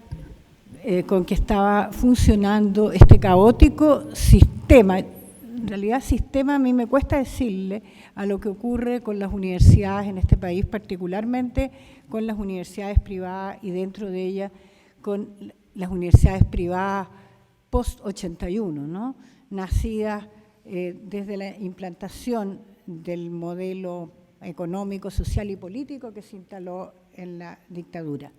con que estaba funcionando este caótico sistema. En realidad, sistema a mí me cuesta decirle a lo que ocurre con las universidades en este país, particularmente con las universidades privadas y dentro de ellas con las universidades privadas post-81, ¿no? Nacidas desde la implantación del modelo económico, social y político que se instaló en la dictadura.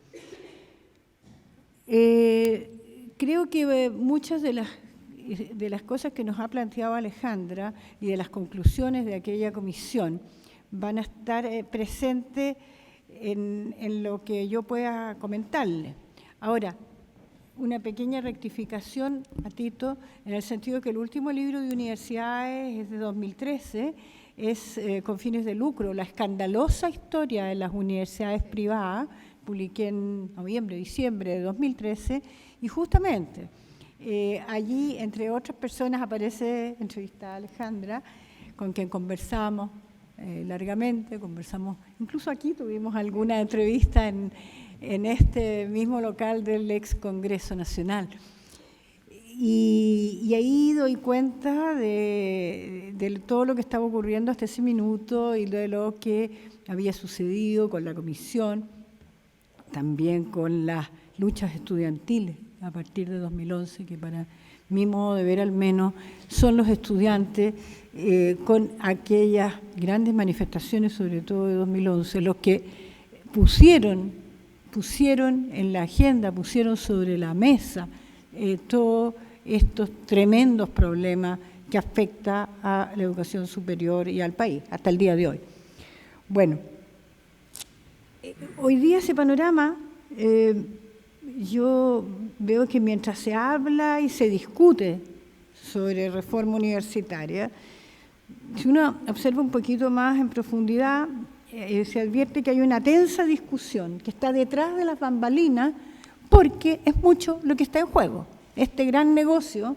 Creo que muchas de las cosas que nos ha planteado Alejandra y de las conclusiones de aquella comisión van a estar presentes en lo que yo pueda comentarle. Ahora, una pequeña rectificación a Tito, en el sentido que el último libro de universidades es de 2013, es con fines de lucro, la escandalosa historia de las universidades privadas, publiqué en noviembre, diciembre de 2013, y justamente allí, entre otras personas, aparece entrevistada Alejandra, con quien conversamos largamente, incluso aquí tuvimos alguna entrevista en este mismo local del ex Congreso Nacional. Y ahí doy cuenta de todo lo que estaba ocurriendo hasta ese minuto y de lo que había sucedido con la comisión, también con las luchas estudiantiles a partir de 2011, que para mi modo de ver al menos son los estudiantes con aquellas grandes manifestaciones, sobre todo de 2011, los que pusieron en la agenda, pusieron sobre la mesa todos estos tremendos problemas que afectan a la educación superior y al país, hasta el día de hoy. Bueno, hoy día ese panorama, yo veo que mientras se habla y se discute sobre reforma universitaria, si uno observa un poquito más en profundidad, se advierte que hay una tensa discusión que está detrás de las bambalinas, porque es mucho lo que está en juego. Este gran negocio,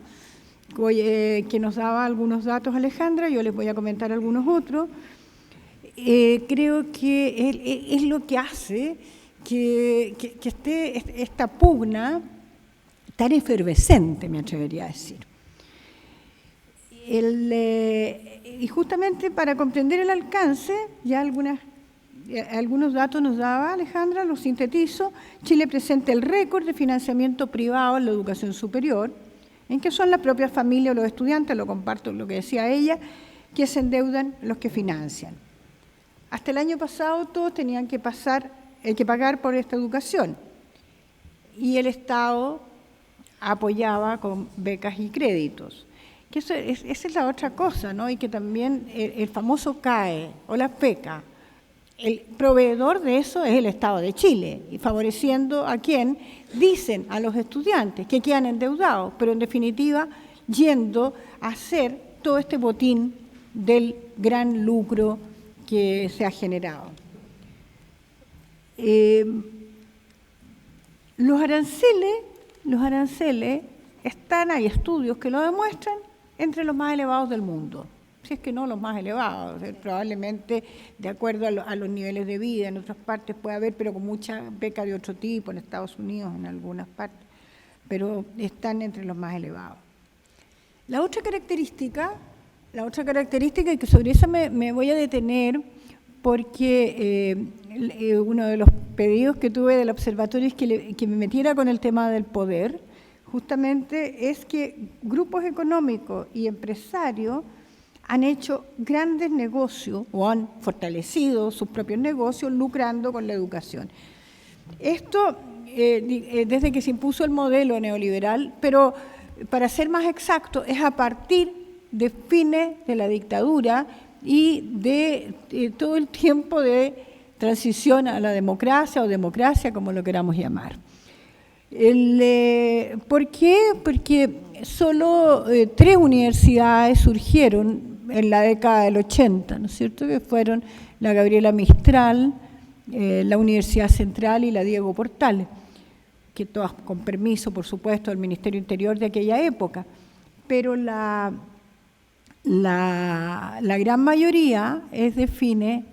que nos daba algunos datos Alejandra, yo les voy a comentar algunos otros, creo que es lo que hace que esté esta pugna tan efervescente, me atrevería a decir. Y justamente para comprender el alcance, ya algunas algunos datos nos daba Alejandra, los sintetizo. Chile presenta el récord de financiamiento privado en la educación superior, en que son las propias familias o los estudiantes, lo comparto lo que decía ella, que se endeudan los que financian. Hasta el año pasado todos tenían que pagar por esta educación y el Estado apoyaba con becas y créditos. Que esa es la otra cosa, ¿no? Y que también el famoso CAE o las becas, el proveedor de eso es el Estado de Chile, y favoreciendo a quien dicen a los estudiantes que quedan endeudados, pero en definitiva yendo a hacer todo este botín del gran lucro que se ha generado. Los aranceles están, hay estudios que lo demuestran, entre los más elevados del mundo. Si es que no los más elevados, probablemente de acuerdo a los niveles de vida en otras partes puede haber, pero con mucha beca de otro tipo, en Estados Unidos en algunas partes, pero están entre los más elevados. La otra característica, y que sobre esa me voy a detener, porque uno de los pedidos que tuve del observatorio es que me metiera con el tema del poder, justamente es que grupos económicos y empresarios han hecho grandes negocios o han fortalecido sus propios negocios lucrando con la educación. Esto desde que se impuso el modelo neoliberal, pero para ser más exacto, es a partir de fines de la dictadura y de todo el tiempo de transición a la democracia o democracia, como lo queramos llamar. ¿Por qué? Porque solo 3 universidades surgieron en la década del 80, ¿no es cierto?, que fueron la Gabriela Mistral, la Universidad Central y la Diego Portales, que todas con permiso, por supuesto, del Ministerio Interior de aquella época. Pero la gran mayoría es de fines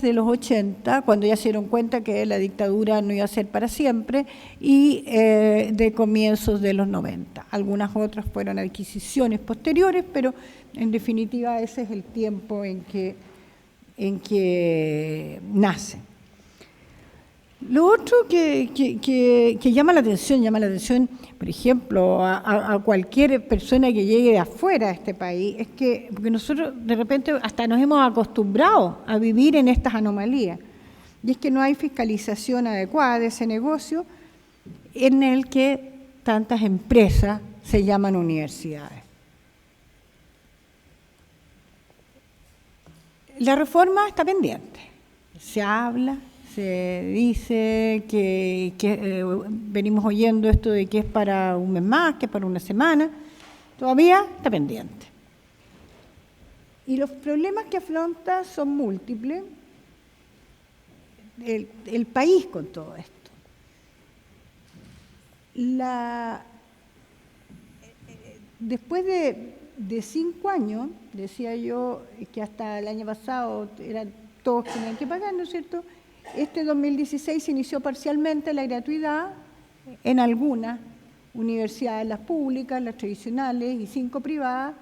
de los 80, cuando ya se dieron cuenta que la dictadura no iba a ser para siempre, y de comienzos de los 90. Algunas otras fueron adquisiciones posteriores, pero en definitiva ese es el tiempo en que nace. Lo otro que llama la atención, por ejemplo, a cualquier persona que llegue de afuera a este país, es que porque nosotros de repente hasta nos hemos acostumbrado a vivir en estas anomalías, y es que no hay fiscalización adecuada de ese negocio en el que tantas empresas se llaman universidades. La reforma está pendiente, se habla, se dice que venimos oyendo esto de que es para un mes más, que es para una semana, todavía está pendiente. Y los problemas que afronta son múltiples, el país con todo esto. Después de 5 años, decía yo que hasta el año pasado todos tenían que pagar, ¿no es cierto? Este 2016 se inició parcialmente la gratuidad en algunas universidades, las públicas, las tradicionales y 5 privadas,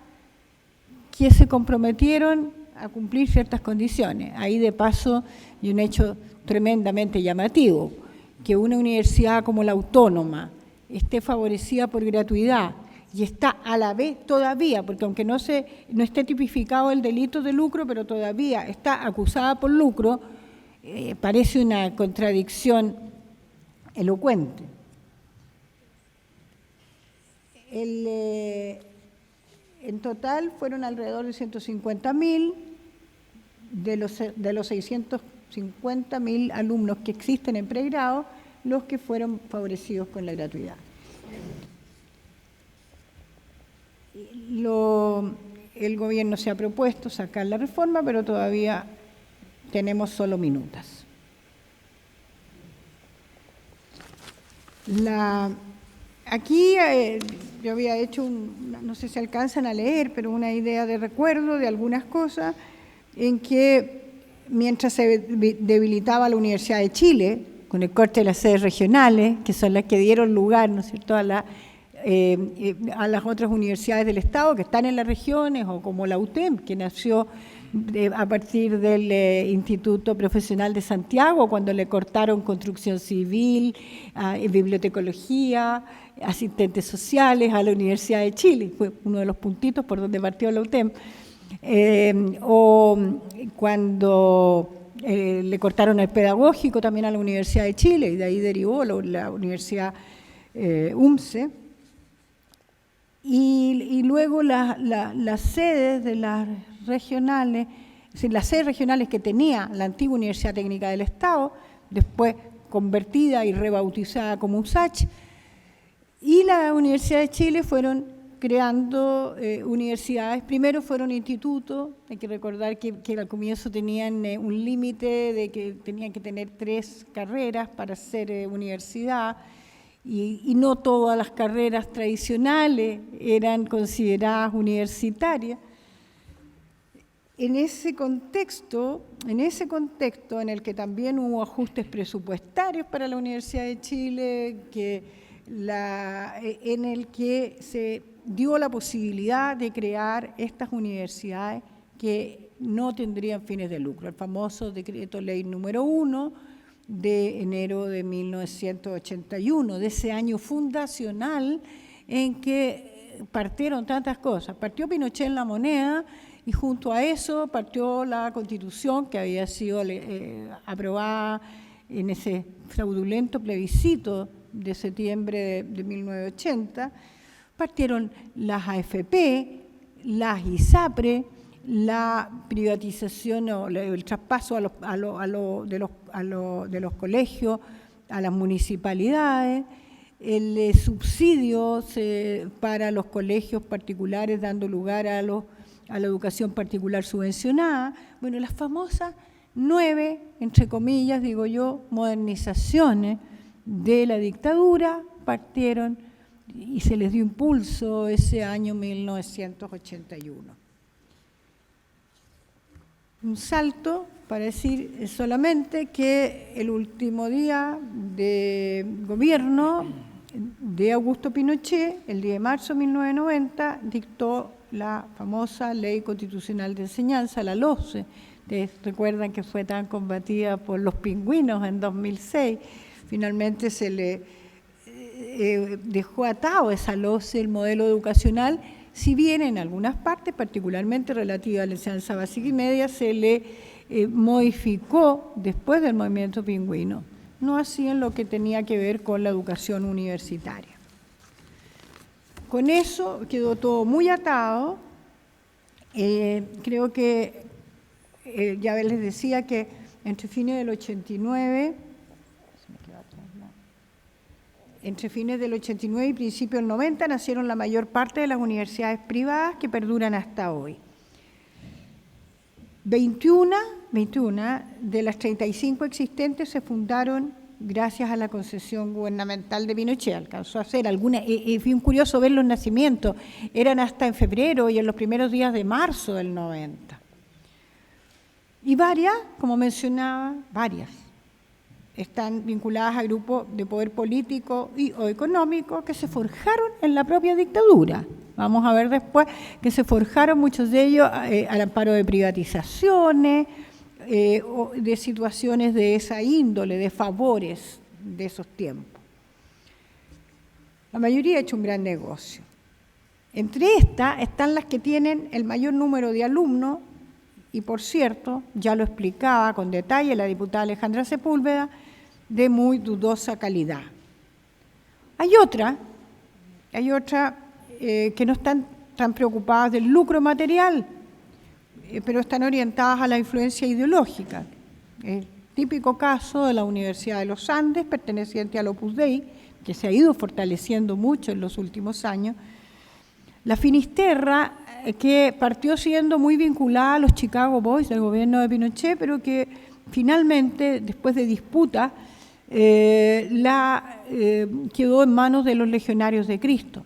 que se comprometieron a cumplir ciertas condiciones. Ahí de paso, y un hecho tremendamente llamativo, que una universidad como la Autónoma esté favorecida por gratuidad y está a la vez todavía, porque aunque no esté tipificado el delito de lucro, pero todavía está acusada por lucro, parece una contradicción elocuente. En total fueron alrededor de 150.000 de los 650.000 alumnos que existen en pregrado, los que fueron favorecidos con la gratuidad. El gobierno se ha propuesto sacar la reforma, pero todavía tenemos solo minutas. Aquí yo había hecho, no sé si alcanzan a leer, pero una idea de recuerdo de algunas cosas en que mientras se debilitaba la Universidad de Chile, con el corte de las sedes regionales, que son las que dieron lugar, ¿no es cierto?, a las otras universidades del Estado que están en las regiones, o como la UTEM, que nació a partir del Instituto Profesional de Santiago, cuando le cortaron construcción civil, bibliotecología, asistentes sociales a la Universidad de Chile, fue uno de los puntitos por donde partió la UTEM, o cuando le cortaron el pedagógico también a la Universidad de Chile, y de ahí derivó la Universidad UMCE, y luego las sedes de las regionales, es decir, las sedes regionales que tenía la antigua Universidad Técnica del Estado, después convertida y rebautizada como USACH, y la Universidad de Chile fueron creando universidades. Primero fueron institutos, hay que recordar que al comienzo tenían un límite de que tenían que tener 3 carreras para ser universidad, y no todas las carreras tradicionales eran consideradas universitarias. En ese contexto en el que también hubo ajustes presupuestarios para la Universidad de Chile, en el que se dio la posibilidad de crear estas universidades que no tendrían fines de lucro, el famoso Decreto Ley número 1 de enero de 1981, de ese año fundacional en que partieron tantas cosas. Partió Pinochet en la moneda, y junto a eso partió la Constitución, que había sido aprobada en ese fraudulento plebiscito de septiembre de 1980, partieron las AFP, las ISAPRE, la privatización o el traspaso de los colegios a las municipalidades, el subsidio para los colegios particulares, dando lugar a la educación particular subvencionada. Bueno, las famosas 9, entre comillas, digo yo, modernizaciones de la dictadura partieron y se les dio impulso ese año 1981. Un salto para decir solamente que el último día de gobierno de Augusto Pinochet, el 10 de marzo de 1990, dictó la famosa Ley Constitucional de Enseñanza, la LOCE. Ustedes recuerdan que fue tan combatida por los pingüinos en 2006. Finalmente se le dejó atado esa LOCE, el modelo educacional, si bien en algunas partes, particularmente relativa a la enseñanza básica y media, se le modificó después del movimiento pingüino, no así en lo que tenía que ver con la educación universitaria. Con eso quedó todo muy atado. Creo que ya les decía que entre fines del 89, y principios del 90 nacieron la mayor parte de las universidades privadas que perduran hasta hoy. 21 de las 35 existentes se fundaron gracias a la concesión gubernamental de Pinochet. Alcanzó a hacer algunas, y fue curioso ver los nacimientos, eran hasta en febrero y en los primeros días de marzo del 90. Y varias, como mencionaba, están vinculadas a grupos de poder político o económico que se forjaron en la propia dictadura. Vamos a ver después que se forjaron muchos de ellos al amparo de privatizaciones, o de situaciones de esa índole, de favores de esos tiempos. La mayoría ha hecho un gran negocio. Entre estas están las que tienen el mayor número de alumnos, y por cierto, ya lo explicaba con detalle la diputada Alejandra Sepúlveda, de muy dudosa calidad. Hay otra que no están tan preocupadas del lucro material, pero están orientadas a la influencia ideológica. El típico caso de la Universidad de los Andes, perteneciente al Opus Dei, que se ha ido fortaleciendo mucho en los últimos años. La Finisterra, que partió siendo muy vinculada a los Chicago Boys del gobierno de Pinochet, pero que finalmente, después de disputas, quedó en manos de los Legionarios de Cristo,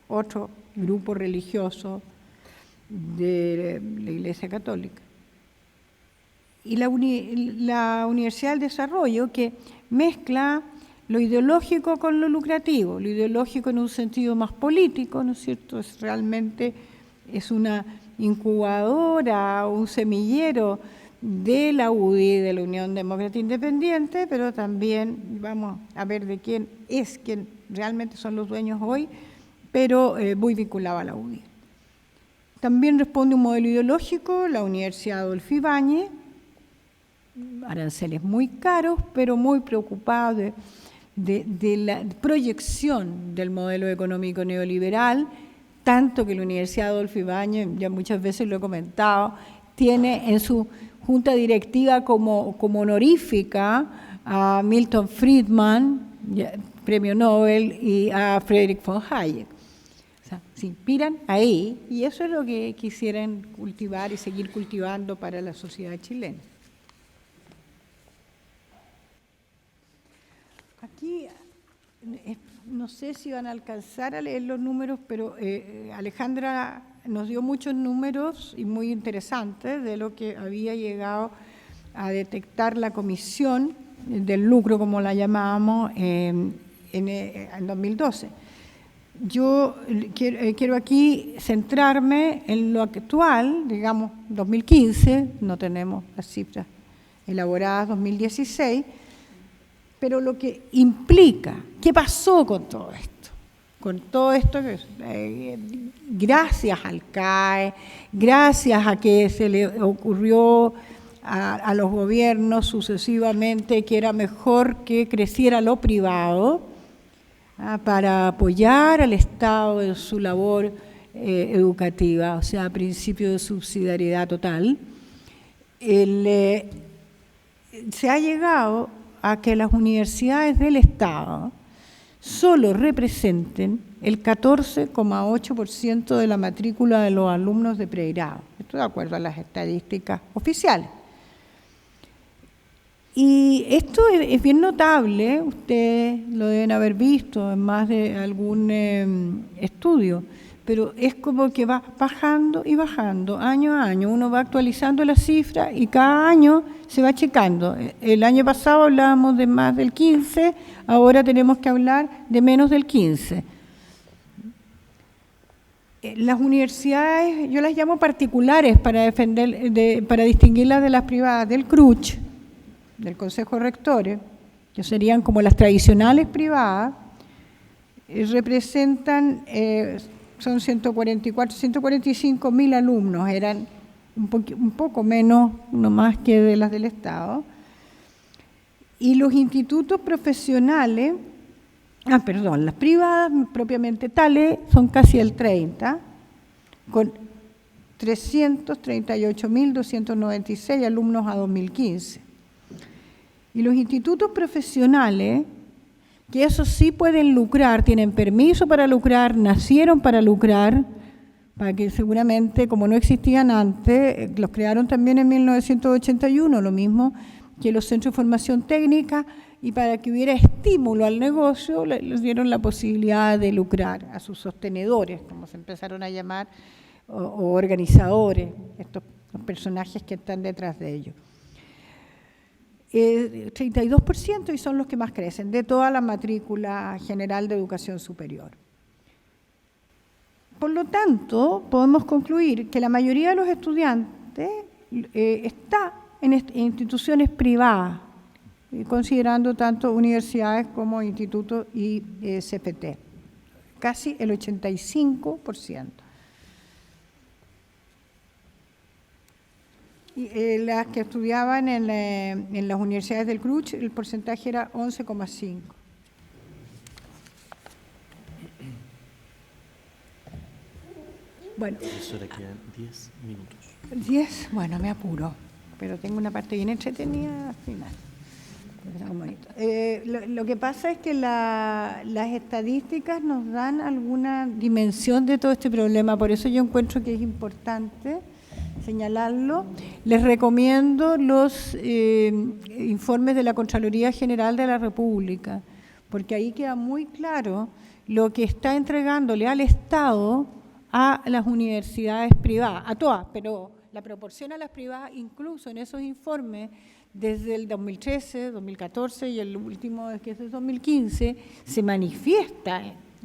otro grupo religioso de la Iglesia Católica. Y la Universidad del Desarrollo, que mezcla lo ideológico con lo lucrativo, lo ideológico en un sentido más político, ¿no es cierto? Realmente es una incubadora, un semillero de la UDI, de la Unión Demócrata Independiente, pero también vamos a ver de quién realmente son los dueños hoy, pero muy vinculado a la UDI. También responde un modelo ideológico, la Universidad Adolfo Ibáñez, aranceles muy caros, pero muy preocupados de la proyección del modelo económico neoliberal, tanto que la Universidad Adolfo Ibáñez, ya muchas veces lo he comentado, tiene en su junta directiva como honorífica a Milton Friedman, premio Nobel, y a Friedrich von Hayek. O sea, se inspiran ahí, y eso es lo que quisieran cultivar y seguir cultivando para la sociedad chilena. Aquí, no sé si van a alcanzar a leer los números, pero Alejandra nos dio muchos números y muy interesantes de lo que había llegado a detectar la comisión del lucro, como la llamábamos, en 2012. Yo quiero aquí centrarme en lo actual, digamos 2015, no tenemos las cifras elaboradas 2016, pero lo que implica, ¿qué pasó con todo esto? Con todo esto, gracias al CAE, gracias a que se le ocurrió a los gobiernos sucesivamente que era mejor que creciera lo privado para apoyar al Estado en su labor educativa, o sea, principio de subsidiariedad total, se ha llegado a que las universidades del Estado solo representen el 14,8% de la matrícula de los alumnos de pregrado. Esto de acuerdo a las estadísticas oficiales. Y esto es bien notable, ustedes lo deben haber visto en más de algún estudio, pero es como que va bajando y bajando, año a año. Uno va actualizando las cifras y cada año se va checando. El año pasado hablábamos de más del 15, ahora tenemos que hablar de menos del 15. Las universidades, yo las llamo particulares para distinguirlas de las privadas, del CRUCH, del Consejo de Rectores, que serían como las tradicionales privadas, representan, son 145.000 alumnos, eran un poco menos, no más que de las del Estado. Y los institutos profesionales, las privadas propiamente tales son casi el 30, con 338.296 alumnos a 2015. Y los institutos profesionales, que eso sí pueden lucrar, tienen permiso para lucrar, nacieron para lucrar, para que seguramente, como no existían antes, los crearon también en 1981, lo mismo que los centros de formación técnica, y para que hubiera estímulo al negocio, les dieron la posibilidad de lucrar a sus sostenedores, como se empezaron a llamar, o organizadores, estos los personajes que están detrás de ellos. 32% y son los que más crecen de toda la matrícula general de educación superior. Por lo tanto, podemos concluir que la mayoría de los estudiantes está en instituciones privadas, considerando tanto universidades como institutos y CFT, casi el 85%. Las que estudiaban en las universidades del CRUCH, el porcentaje era 11,5. Bueno. Profesora, quedan 10 minutos. 10, bueno, me apuro, pero tengo una parte bien entretenida al final. Lo que pasa es que las estadísticas nos dan alguna dimensión de todo este problema, por eso yo encuentro que es importante señalarlo. Les recomiendo los informes de la Contraloría General de la República, porque ahí queda muy claro lo que está entregándole al Estado a las universidades privadas, a todas, pero la proporción a las privadas, incluso en esos informes, desde el 2013, 2014 y el último que es de 2015, se manifiesta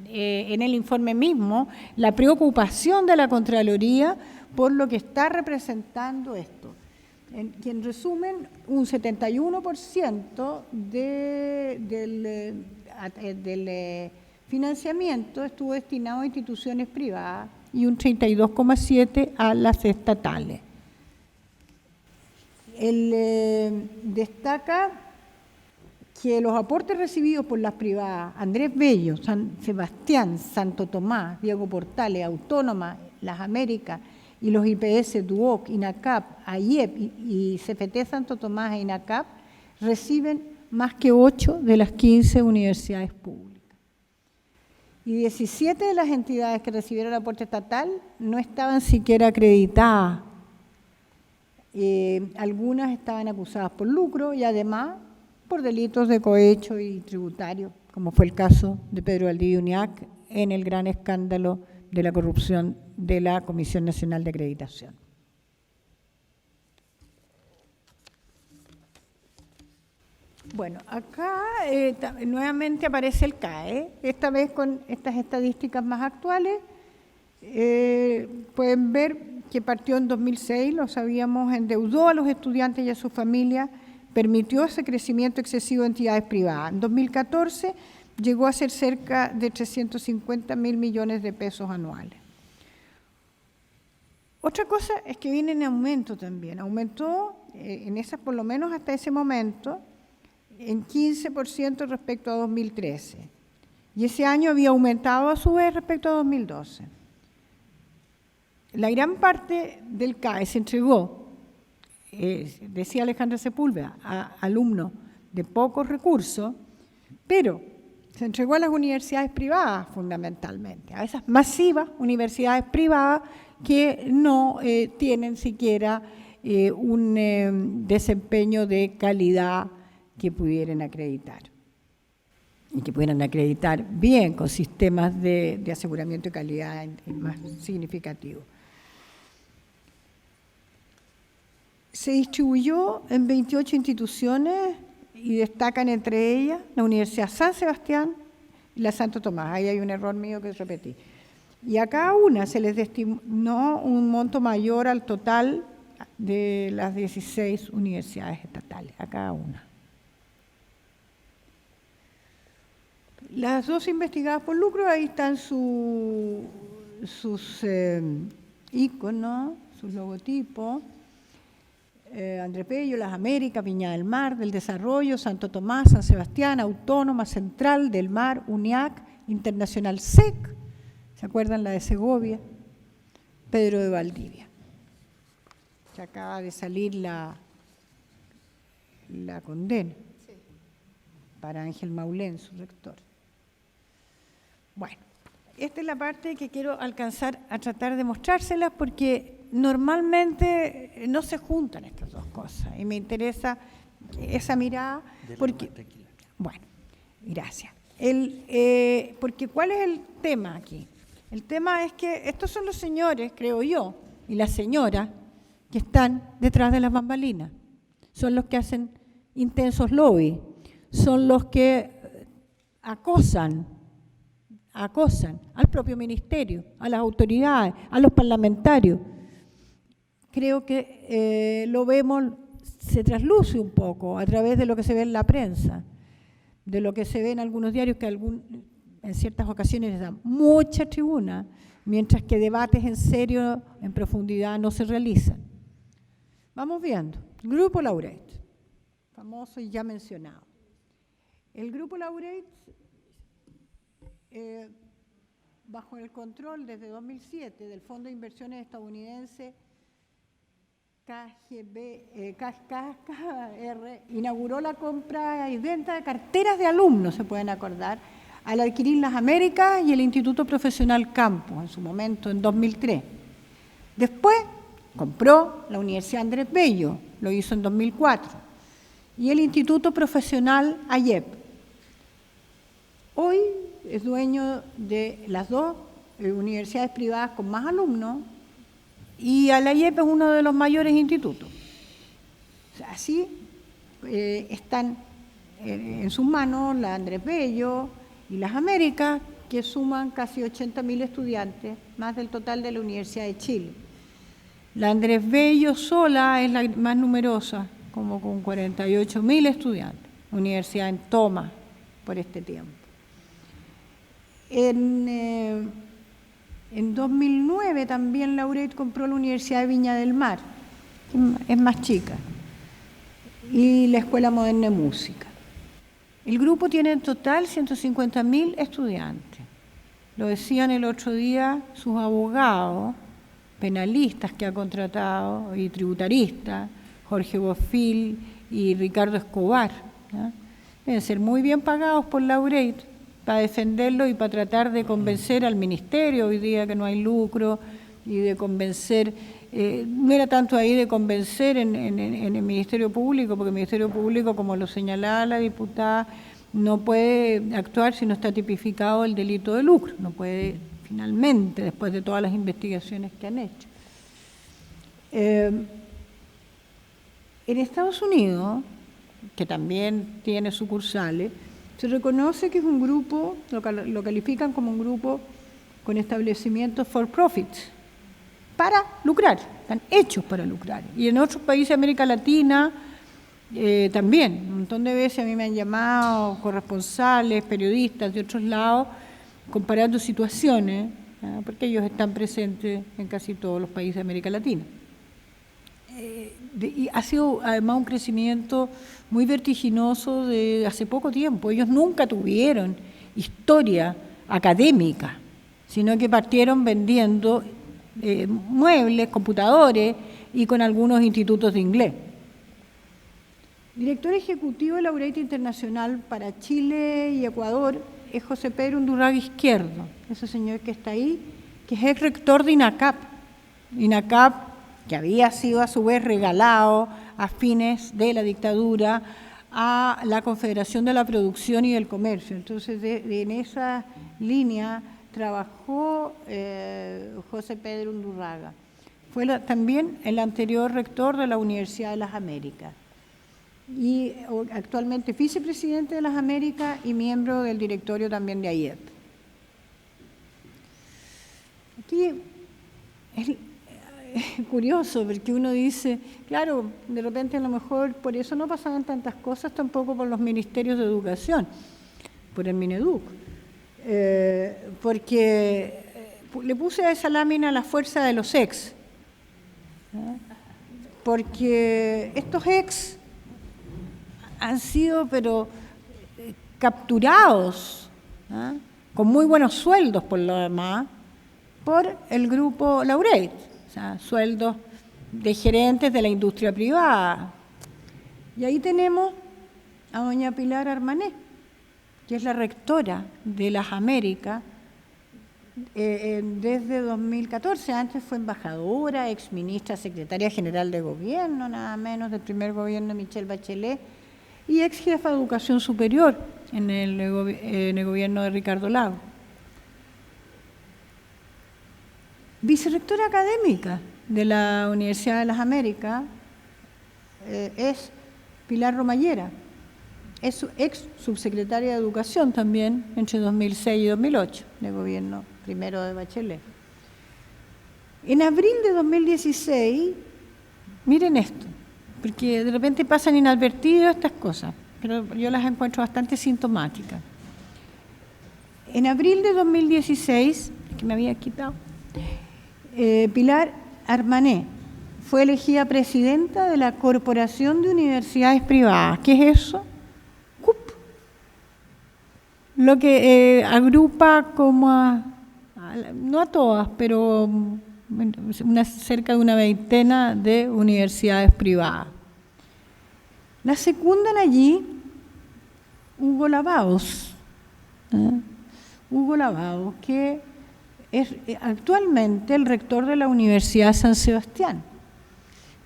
en el informe mismo la preocupación de la Contraloría por lo que está representando esto. En resumen, un 71% del financiamiento estuvo destinado a instituciones privadas y un 32,7% a las estatales. Destaca que los aportes recibidos por las privadas, Andrés Bello, San Sebastián, Santo Tomás, Diego Portales, Autónoma, Las Américas y los IPS Duoc, INACAP, AIEP y CFT Santo Tomás e INACAP reciben más que 8 de las 15 universidades públicas. Y 17 de las entidades que recibieron aporte estatal no estaban siquiera acreditadas. Algunas estaban acusadas por lucro y además por delitos de cohecho y tributario, como fue el caso de Pedro Valdivia Uñac en el gran escándalo de la corrupción de la Comisión Nacional de Acreditación. Bueno, acá nuevamente aparece el CAE, esta vez con estas estadísticas más actuales. Pueden ver que partió en 2006, lo sabíamos, endeudó a los estudiantes y a sus familias, permitió ese crecimiento excesivo de entidades privadas. En 2014 llegó a ser cerca de 350.000 millones de pesos anuales. Otra cosa es que viene en aumento también. Aumentó, en esas, por lo menos hasta ese momento, en 15% respecto a 2013. Y ese año había aumentado a su vez respecto a 2012. La gran parte del CAE se entregó, decía Alejandra Sepúlveda, a alumnos de pocos recursos, pero se entregó a las universidades privadas fundamentalmente, a esas masivas universidades privadas que no tienen siquiera un desempeño de calidad que pudieran acreditar. Y que pudieran acreditar bien con sistemas de aseguramiento de calidad más significativos. Se distribuyó en 28 instituciones y destacan entre ellas la Universidad San Sebastián y la Santo Tomás. Ahí hay un error mío que repetí. Y a cada una se les destinó un monto mayor al total de las 16 universidades estatales, a cada una. Las dos investigadas por lucro, ahí están sus íconos, sus logotipos. Andrés Bello, Las Américas, Viña del Mar, del Desarrollo, Santo Tomás, San Sebastián, Autónoma, Central, del Mar, UNIAC, Internacional SEC, ¿se acuerdan la de Segovia? Pedro de Valdivia. Se acaba de salir la condena para Ángel Maulén, su rector. Bueno, esta es la parte que quiero alcanzar a tratar de mostrárselas porque normalmente no se juntan estas dos cosas y me interesa esa mirada porque, bueno, gracias. Porque ¿cuál es el tema aquí? El tema es que estos son los señores, creo yo, y las señoras que están detrás de las bambalinas. Son los que hacen intensos lobby, son los que acosan al propio ministerio, a las autoridades, a los parlamentarios. Creo que lo vemos, se trasluce un poco a través de lo que se ve en la prensa, de lo que se ve en algunos diarios que en ciertas ocasiones les dan mucha tribuna, mientras que debates en serio, en profundidad, no se realizan. Vamos viendo. Grupo Laureate, famoso y ya mencionado. El Grupo Laureate, bajo el control desde 2007 del Fondo de Inversiones estadounidense KGR, inauguró la compra y venta de carteras de alumnos, se pueden acordar, al adquirir Las Américas y el Instituto Profesional Campos, en su momento, en 2003. Después compró la Universidad Andrés Bello, lo hizo en 2004, y el Instituto Profesional AIEP. Hoy es dueño de las dos universidades privadas con más alumnos y la AIEP es uno de los mayores institutos. O sea, así están en sus manos la Andrés Bello y Las Américas, que suman casi 80.000 estudiantes, más del total de la Universidad de Chile. La Andrés Bello sola es la más numerosa, como con 48.000 estudiantes, universidad en toma por este tiempo. En 2009 también Laureate compró la Universidad de Viña del Mar, que es más chica, y la Escuela Moderna de Música. El grupo tiene en total 150.000 estudiantes. Lo decían el otro día sus abogados, penalistas que ha contratado y tributaristas, Jorge Bofill y Ricardo Escobar, ¿no? Deben ser muy bien pagados por Laureate para defenderlo y para tratar de convencer al ministerio hoy día que no hay lucro y de convencer, no era tanto ahí de convencer en el Ministerio Público, porque el Ministerio Público, como lo señalaba la diputada, no puede actuar si no está tipificado el delito de lucro, no puede finalmente, después de todas las investigaciones que han hecho. En Estados Unidos, que también tiene sucursales, se reconoce que es un grupo, lo califican como un grupo con establecimientos for profit, para lucrar, están hechos para lucrar. Y en otros países de América Latina también, un montón de veces a mí me han llamado corresponsales, periodistas de otros lados, comparando situaciones, porque ellos están presentes en casi todos los países de América Latina. Y ha sido además un crecimiento muy vertiginoso de hace poco tiempo. Ellos nunca tuvieron historia académica, sino que partieron vendiendo muebles, computadores y con algunos institutos de inglés. Director ejecutivo de Laureate Internacional para Chile y Ecuador es José Pedro Undurraga Izquierdo, ese señor que está ahí, que es ex rector de INACAP. INACAP, que había sido a su vez regalado a fines de la dictadura a la Confederación de la Producción y del Comercio. Entonces, en esa línea trabajó José Pedro Undurraga. Fue también el anterior rector de la Universidad de las Américas y actualmente vicepresidente de las Américas y miembro del directorio también de AIEP. Aquí es curioso porque uno dice, claro, de repente a lo mejor por eso no pasaban tantas cosas tampoco por los ministerios de educación, por el Mineduc, porque le puse a esa lámina la fuerza de los ex, porque estos ex han sido pero capturados, con muy buenos sueldos por lo demás, por el grupo Laureate. O sea, sueldos de gerentes de la industria privada. Y ahí tenemos a doña Pilar Armané, que es la rectora de las Américas desde 2014. Antes fue embajadora, exministra, secretaria general de gobierno, nada menos del primer gobierno de Michelle Bachelet, y ex jefa de educación superior en el gobierno de Ricardo Lagos. Vicerrectora académica de la Universidad de las Américas es Pilar Romallera, es su ex subsecretaria de Educación también entre 2006 y 2008, del gobierno primero de Bachelet. En abril de 2016, miren esto, porque de repente pasan inadvertidas estas cosas, pero yo las encuentro bastante sintomáticas. En abril de 2016, que me había quitado, Pilar Armané fue elegida presidenta de la Corporación de Universidades Privadas. ¿Qué es eso? CUP. Lo que agrupa como no a todas, pero cerca de una veintena de universidades privadas. La secundan allí Hugo Lavaos. Hugo Lavaos, que es actualmente el rector de la Universidad de San Sebastián.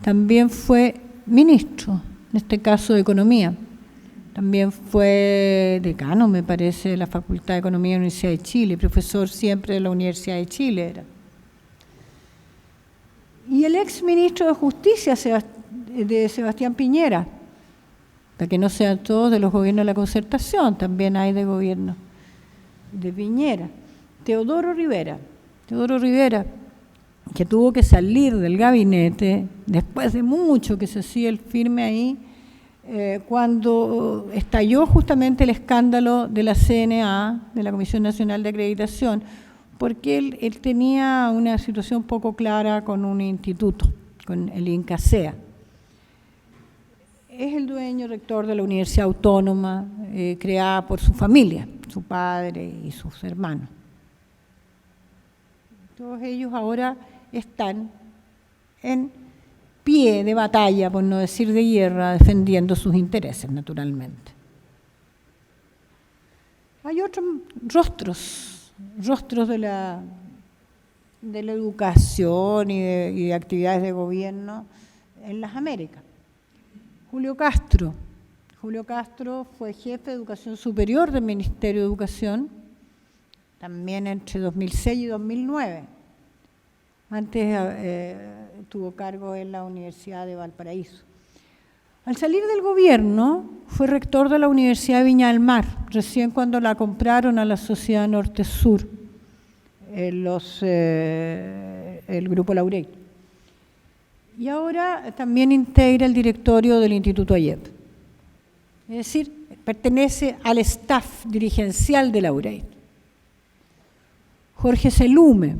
También fue ministro, en este caso de Economía. También fue decano, me parece, de la Facultad de Economía de la Universidad de Chile, profesor siempre de la Universidad de Chile era. Y el ex ministro de Justicia de Sebastián Piñera, para que no sean todos de los gobiernos de la concertación, también hay de gobierno de Piñera, Teodoro Rivera, que tuvo que salir del gabinete después de mucho que se hacía el firme ahí, cuando estalló justamente el escándalo de la CNA, de la Comisión Nacional de Acreditación, porque él tenía una situación poco clara con un instituto, con el INCASEA. Es el dueño, rector de la Universidad Autónoma, creada por su familia, su padre y sus hermanos. Todos ellos ahora están en pie de batalla, por no decir de guerra, defendiendo sus intereses, naturalmente. Hay otros rostros de la educación y de actividades de gobierno en las Américas. Julio Castro fue jefe de Educación Superior del Ministerio de Educación, también entre 2006 y 2009. Antes tuvo cargo en la Universidad de Valparaíso. Al salir del gobierno, fue rector de la Universidad de Viña del Mar, recién cuando la compraron a la Sociedad Norte-Sur, el Grupo Laureate. Y ahora también integra el directorio del Instituto AYEP. Es decir, pertenece al staff dirigencial de Laureate. Jorge Selume,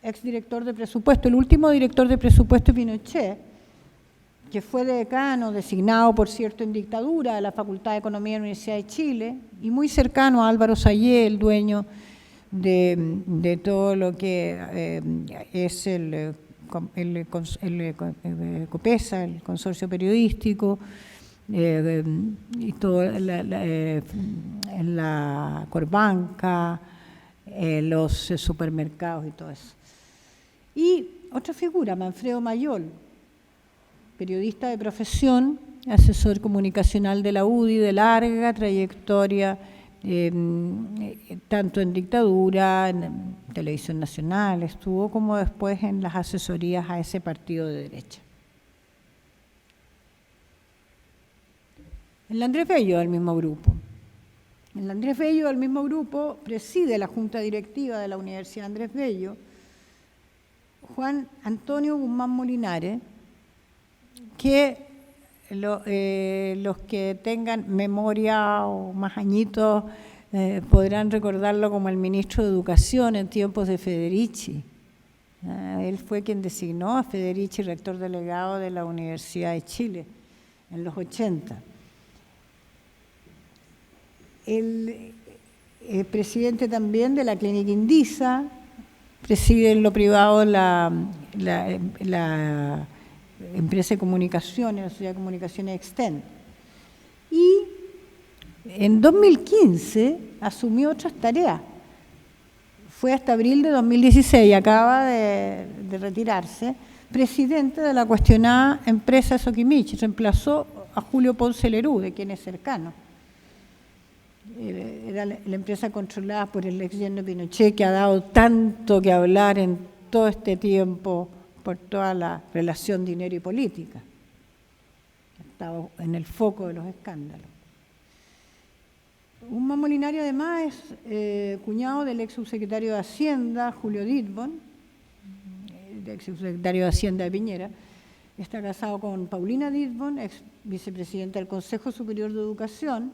exdirector de presupuesto, el último director de presupuesto de Pinochet, que fue decano, designado, por cierto, en dictadura a la Facultad de Economía de la Universidad de Chile, y muy cercano a Álvaro Sayé, el dueño de todo lo que es el COPESA, el consorcio periodístico, y todo en la Corbanca, los supermercados y todo eso. Y otra figura, Manfredo Mayol, periodista de profesión, asesor comunicacional de la UDI, de larga trayectoria, tanto en dictadura, en Televisión Nacional, estuvo como después en las asesorías a ese partido de derecha. El Andrés Bello del mismo grupo. El Andrés Bello del mismo grupo preside la Junta Directiva de la Universidad Andrés Bello, Juan Antonio Guzmán Molinares, que los que tengan memoria o más añitos podrán recordarlo como el ministro de Educación en tiempos de Federici. Él fue quien designó a Federici rector delegado de la Universidad de Chile en los 80. El presidente también de la Clínica Indisa, preside en lo privado la empresa de comunicaciones, la Sociedad de Comunicaciones Extend. Y en 2015 asumió otras tareas. Fue hasta abril de 2016, acaba de retirarse, presidente de la cuestionada empresa Soquimich, reemplazó a Julio Ponce Lerú, de quien es cercano. Era la empresa controlada por el ex yerno Pinochet, que ha dado tanto que hablar en todo este tiempo por toda la relación dinero y política. Ha estado en el foco de los escándalos. Guzmán Molinares además es cuñado del ex subsecretario de Hacienda, Julio Ditbon, el ex subsecretario de Hacienda de Piñera. Está casado con Paulina Ditbon, ex vicepresidenta del Consejo Superior de Educación,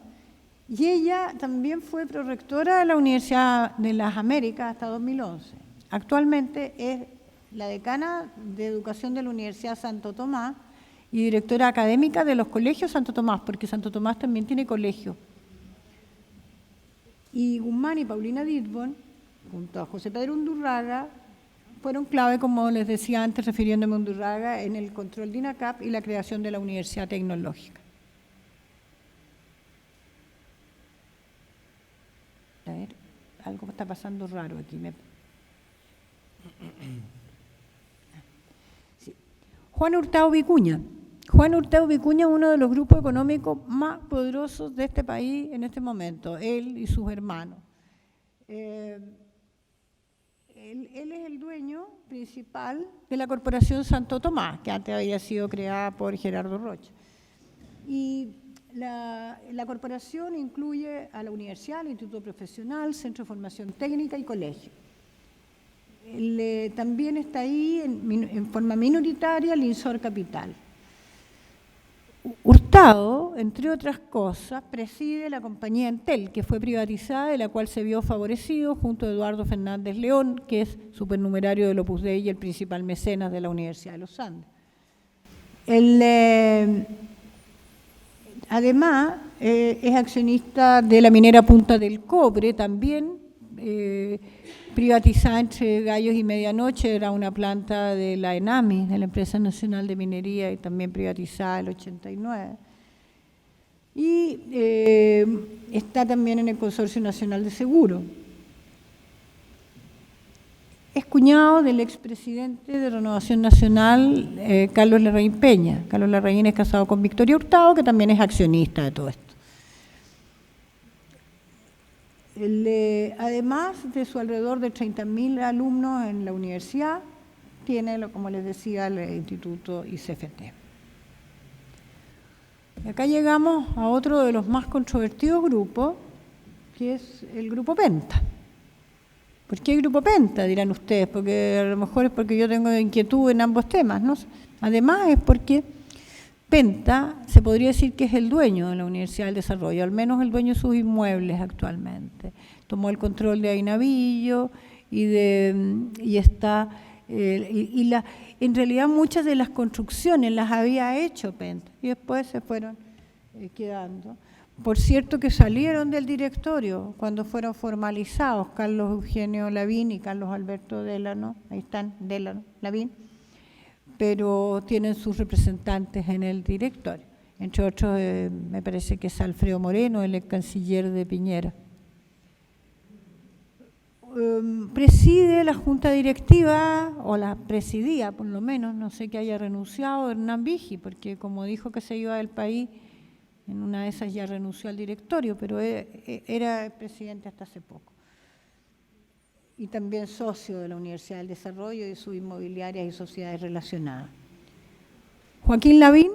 y ella también fue prorectora de la Universidad de las Américas hasta 2011. Actualmente es la decana de Educación de la Universidad Santo Tomás y directora académica de los colegios Santo Tomás, porque Santo Tomás también tiene colegio. Y Guzmán y Paulina Ditbon, junto a José Pedro Undurraga, fueron clave, como les decía antes, refiriéndome a Undurraga, en el control de INACAP y la creación de la Universidad Tecnológica. A ver, algo está pasando raro aquí. Sí. Juan Hurtado Vicuña. Juan Hurtado Vicuña es uno de los grupos económicos más poderosos de este país en este momento, él y sus hermanos. Él es el dueño principal de la Corporación Santo Tomás, que antes había sido creada por Gerardo Rocha. Y La corporación incluye a la universidad, el instituto profesional, centro de formación técnica y colegio. También está ahí en forma minoritaria el Insor Capital. Hurtado, entre otras cosas, preside la compañía Entel, que fue privatizada, de la cual se vio favorecido junto a Eduardo Fernández León, que es supernumerario del Opus Dei y el principal mecenas de la Universidad de los Andes. Además, es accionista de la minera Punta del Cobre, también privatizada entre gallos y medianoche, era una planta de la ENAMI, de la Empresa Nacional de Minería, y también privatizada en el 89. Y está también en el Consorcio Nacional de Seguro. Es cuñado del expresidente de Renovación Nacional, Carlos Larraín Peña. Carlos Larraín es casado con Victoria Hurtado, que también es accionista de todo esto. Además de su alrededor de 30.000 alumnos en la universidad, tiene, como les decía, el Instituto ICFT. Y acá llegamos a otro de los más controvertidos grupos, que es el Grupo Penta. ¿Por qué el Grupo Penta? Dirán ustedes, porque a lo mejor es porque yo tengo inquietud en ambos temas, ¿no? Además es porque Penta se podría decir que es el dueño de la Universidad del Desarrollo, al menos el dueño de sus inmuebles actualmente. Tomó el control de Ainavillo en realidad muchas de las construcciones las había hecho Penta y después se fueron quedando. Por cierto que salieron del directorio cuando fueron formalizados Carlos Eugenio Lavín y Carlos Alberto Delano, ahí están, Delano, Lavín, pero tienen sus representantes en el directorio. Entre otros, me parece que es Alfredo Moreno, el ex canciller de Piñera. Preside la junta directiva, o la presidía por lo menos, no sé que haya renunciado, Hernán Vigi, porque como dijo que se iba del país, en una de esas ya renunció al directorio, pero era presidente hasta hace poco. Y también socio de la Universidad del Desarrollo y sus inmobiliarias y sociedades relacionadas. Joaquín Lavín,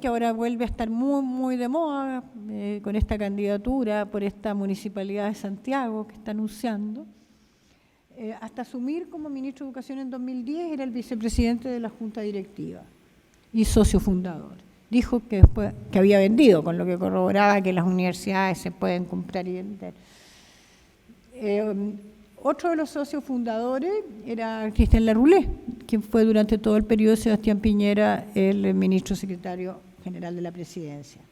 que ahora vuelve a estar muy, muy de moda con esta candidatura por esta Municipalidad de Santiago que está anunciando. Hasta asumir como ministro de Educación en 2010 era el vicepresidente de la Junta Directiva y socio fundador. Dijo que después que había vendido, con lo que corroboraba que las universidades se pueden comprar y vender. Otro de los socios fundadores era Cristian Larroulé, quien fue durante todo el periodo de Sebastián Piñera el ministro secretario general de la presidencia.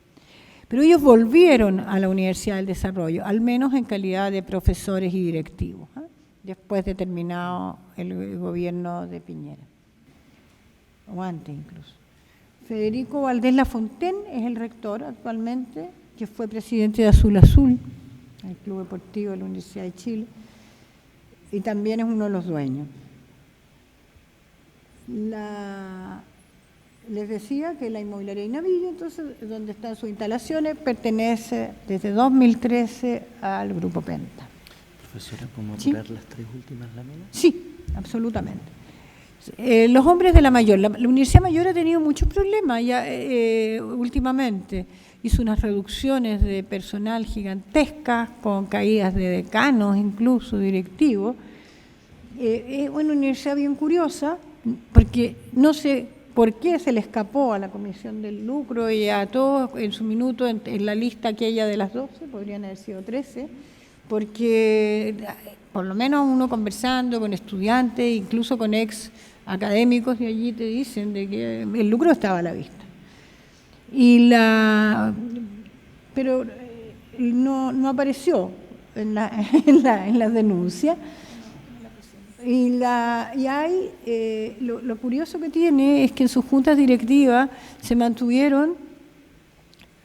Pero ellos volvieron a la Universidad del Desarrollo, al menos en calidad de profesores y directivos, después de terminado el gobierno de Piñera, o antes incluso. Federico Valdés Lafontaine es el rector actualmente, que fue presidente de Azul Azul, el Club Deportivo de la Universidad de Chile, y también es uno de los dueños. Les decía que la inmobiliaria Ainavillo, entonces, donde están sus instalaciones, pertenece desde 2013 al Grupo Penta. Profesora, ¿podemos apurar las tres últimas láminas? Sí, absolutamente. Los hombres de la Mayor. La Universidad Mayor ha tenido muchos problemas ya últimamente. Hizo unas reducciones de personal gigantescas, con caídas de decanos, incluso directivos. Es una universidad bien curiosa, porque no sé por qué se le escapó a la Comisión del Lucro y a todos en su minuto en la lista aquella de las 12, podrían haber sido 13, porque por lo menos uno conversando con estudiantes, incluso con ex académicos de allí, te dicen de que el lucro estaba a la vista. Pero no apareció en la denuncia. Lo curioso que tiene es que en sus juntas directivas se mantuvieron,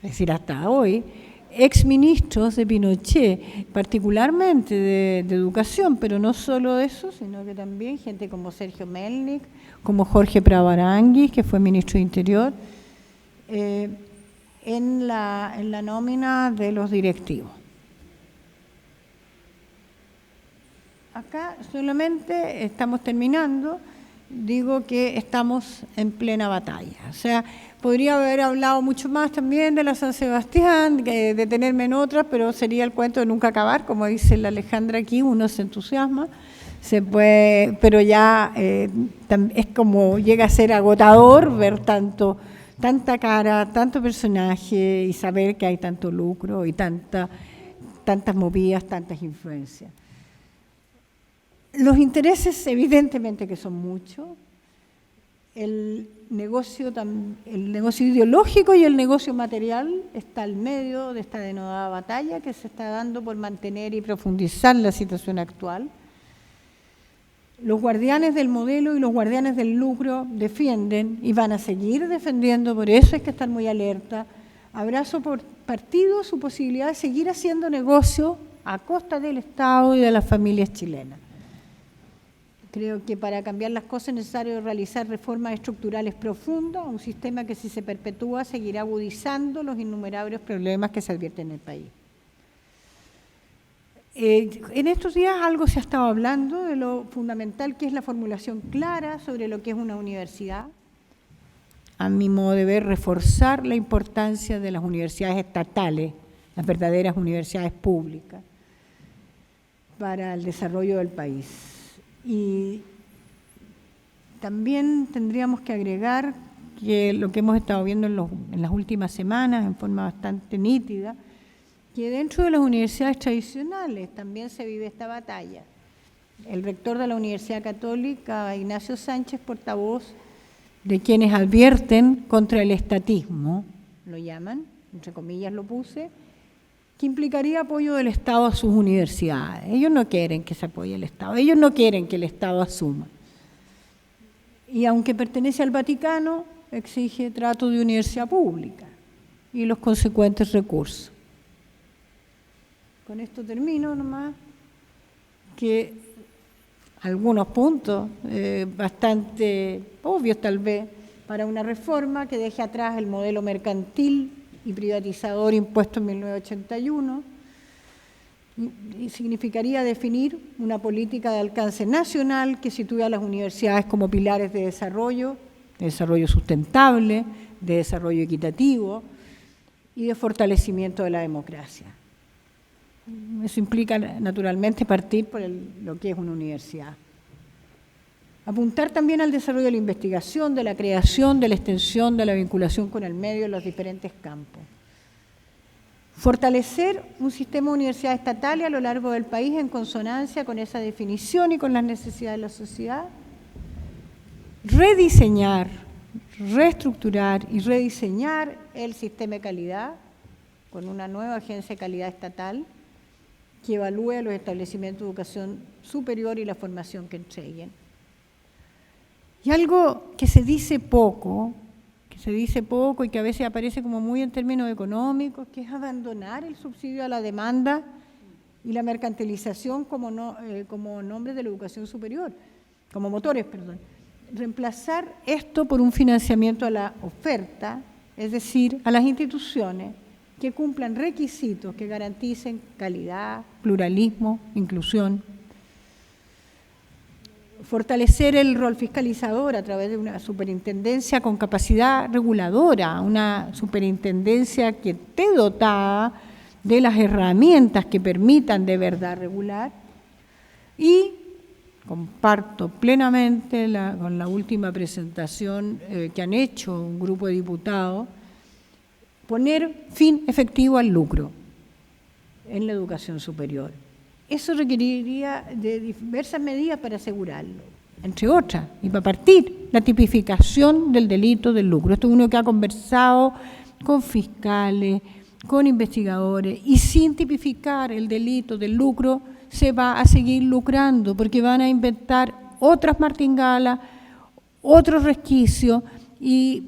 es decir, hasta hoy, exministros de Pinochet, particularmente de Educación, pero no solo eso, sino que también gente como Sergio Melnik, como Jorge Pravaranguis, que fue ministro de Interior, en la nómina de los directivos. Acá solamente estamos terminando, digo que estamos en plena batalla. O sea, podría haber hablado mucho más también de la San Sebastián, detenerme en otras, pero sería el cuento de nunca acabar, como dice la Alejandra aquí, uno se entusiasma, se puede, pero ya es como llega a ser agotador ver tanta cara, tanto personaje y saber que hay tanto lucro y tantas movidas, tantas influencias. Los intereses evidentemente que son muchos, el negocio ideológico y el negocio material está al medio de esta denodada batalla que se está dando por mantener y profundizar la situación actual. Los guardianes del modelo y los guardianes del lucro defienden y van a seguir defendiendo, por eso hay que estar muy alerta. Abrazo por partido su posibilidad de seguir haciendo negocio a costa del Estado y de las familias chilenas. Creo que para cambiar las cosas es necesario realizar reformas estructurales profundas, un sistema que si se perpetúa seguirá agudizando los innumerables problemas que se advierten en el país. En estos días algo se ha estado hablando de lo fundamental que es la formulación clara sobre lo que es una universidad. A mi modo de ver, reforzar la importancia de las universidades estatales, las verdaderas universidades públicas, para el desarrollo del país. Y también tendríamos que agregar que lo que hemos estado viendo en las últimas semanas en forma bastante nítida, que dentro de las universidades tradicionales también se vive esta batalla. El rector de la Universidad Católica, Ignacio Sánchez, portavoz de quienes advierten contra el estatismo, lo llaman, entre comillas lo puse, que implicaría apoyo del Estado a sus universidades. Ellos no quieren que se apoye el Estado, ellos no quieren que el Estado asuma. Y aunque pertenece al Vaticano, exige trato de universidad pública y los consecuentes recursos. Con esto termino nomás, que algunos puntos bastante obvios tal vez para una reforma que deje atrás el modelo mercantil y privatizador impuesto en 1981 y significaría definir una política de alcance nacional que sitúe a las universidades como pilares de desarrollo sustentable, de desarrollo equitativo y de fortalecimiento de la democracia. Eso implica naturalmente partir por lo que es una universidad. Apuntar también al desarrollo de la investigación, de la creación, de la extensión, de la vinculación con el medio en los diferentes campos. Fortalecer un sistema de universidades estatales a lo largo del país en consonancia con esa definición y con las necesidades de la sociedad. Rediseñar, reestructurar y rediseñar el sistema de calidad con una nueva agencia de calidad estatal que evalúe los establecimientos de educación superior y la formación que entreguen. Y algo que se dice poco y que a veces aparece como muy en términos económicos, que es abandonar el subsidio a la demanda y la mercantilización como nombre de la educación superior, como motores, perdón. Reemplazar esto por un financiamiento a la oferta, es decir, a las instituciones que cumplan requisitos que garanticen calidad, pluralismo, inclusión. Fortalecer el rol fiscalizador a través de una superintendencia con capacidad reguladora, una superintendencia que esté dotada de las herramientas que permitan de verdad regular. Y comparto plenamente con la última presentación que han hecho un grupo de diputados, poner fin efectivo al lucro en la educación superior. Eso requeriría de diversas medidas para asegurarlo, entre otras, y para partir, la tipificación del delito del lucro. Esto es uno que ha conversado con fiscales, con investigadores, y sin tipificar el delito del lucro se va a seguir lucrando, porque van a inventar otras martingalas, otros resquicios, y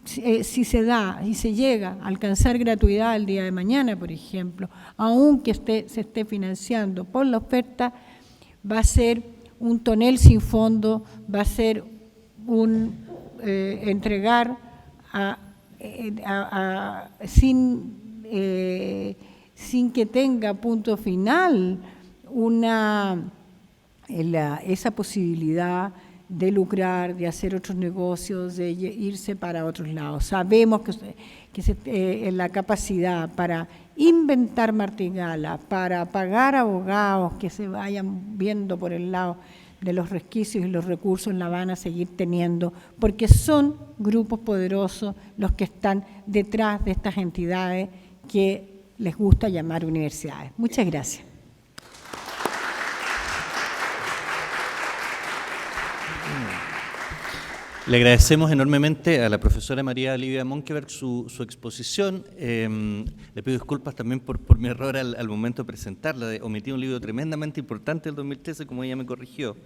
si se da y se llega a alcanzar gratuidad el día de mañana, por ejemplo, aunque se esté financiando por la oferta, va a ser un tonel sin fondo, va a ser un entregar sin que tenga punto final esa posibilidad de lucrar, de hacer otros negocios, de irse para otros lados. Sabemos que la capacidad para inventar martingala, para pagar abogados que se vayan viendo por el lado de los resquicios y los recursos la van a seguir teniendo, porque son grupos poderosos los que están detrás de estas entidades que les gusta llamar universidades. Muchas gracias. Le agradecemos enormemente a la profesora María Olivia Monkeberg su exposición. Le pido disculpas también por mi error al momento de presentarla. Omití un libro tremendamente importante del 2013, como ella me corrigió.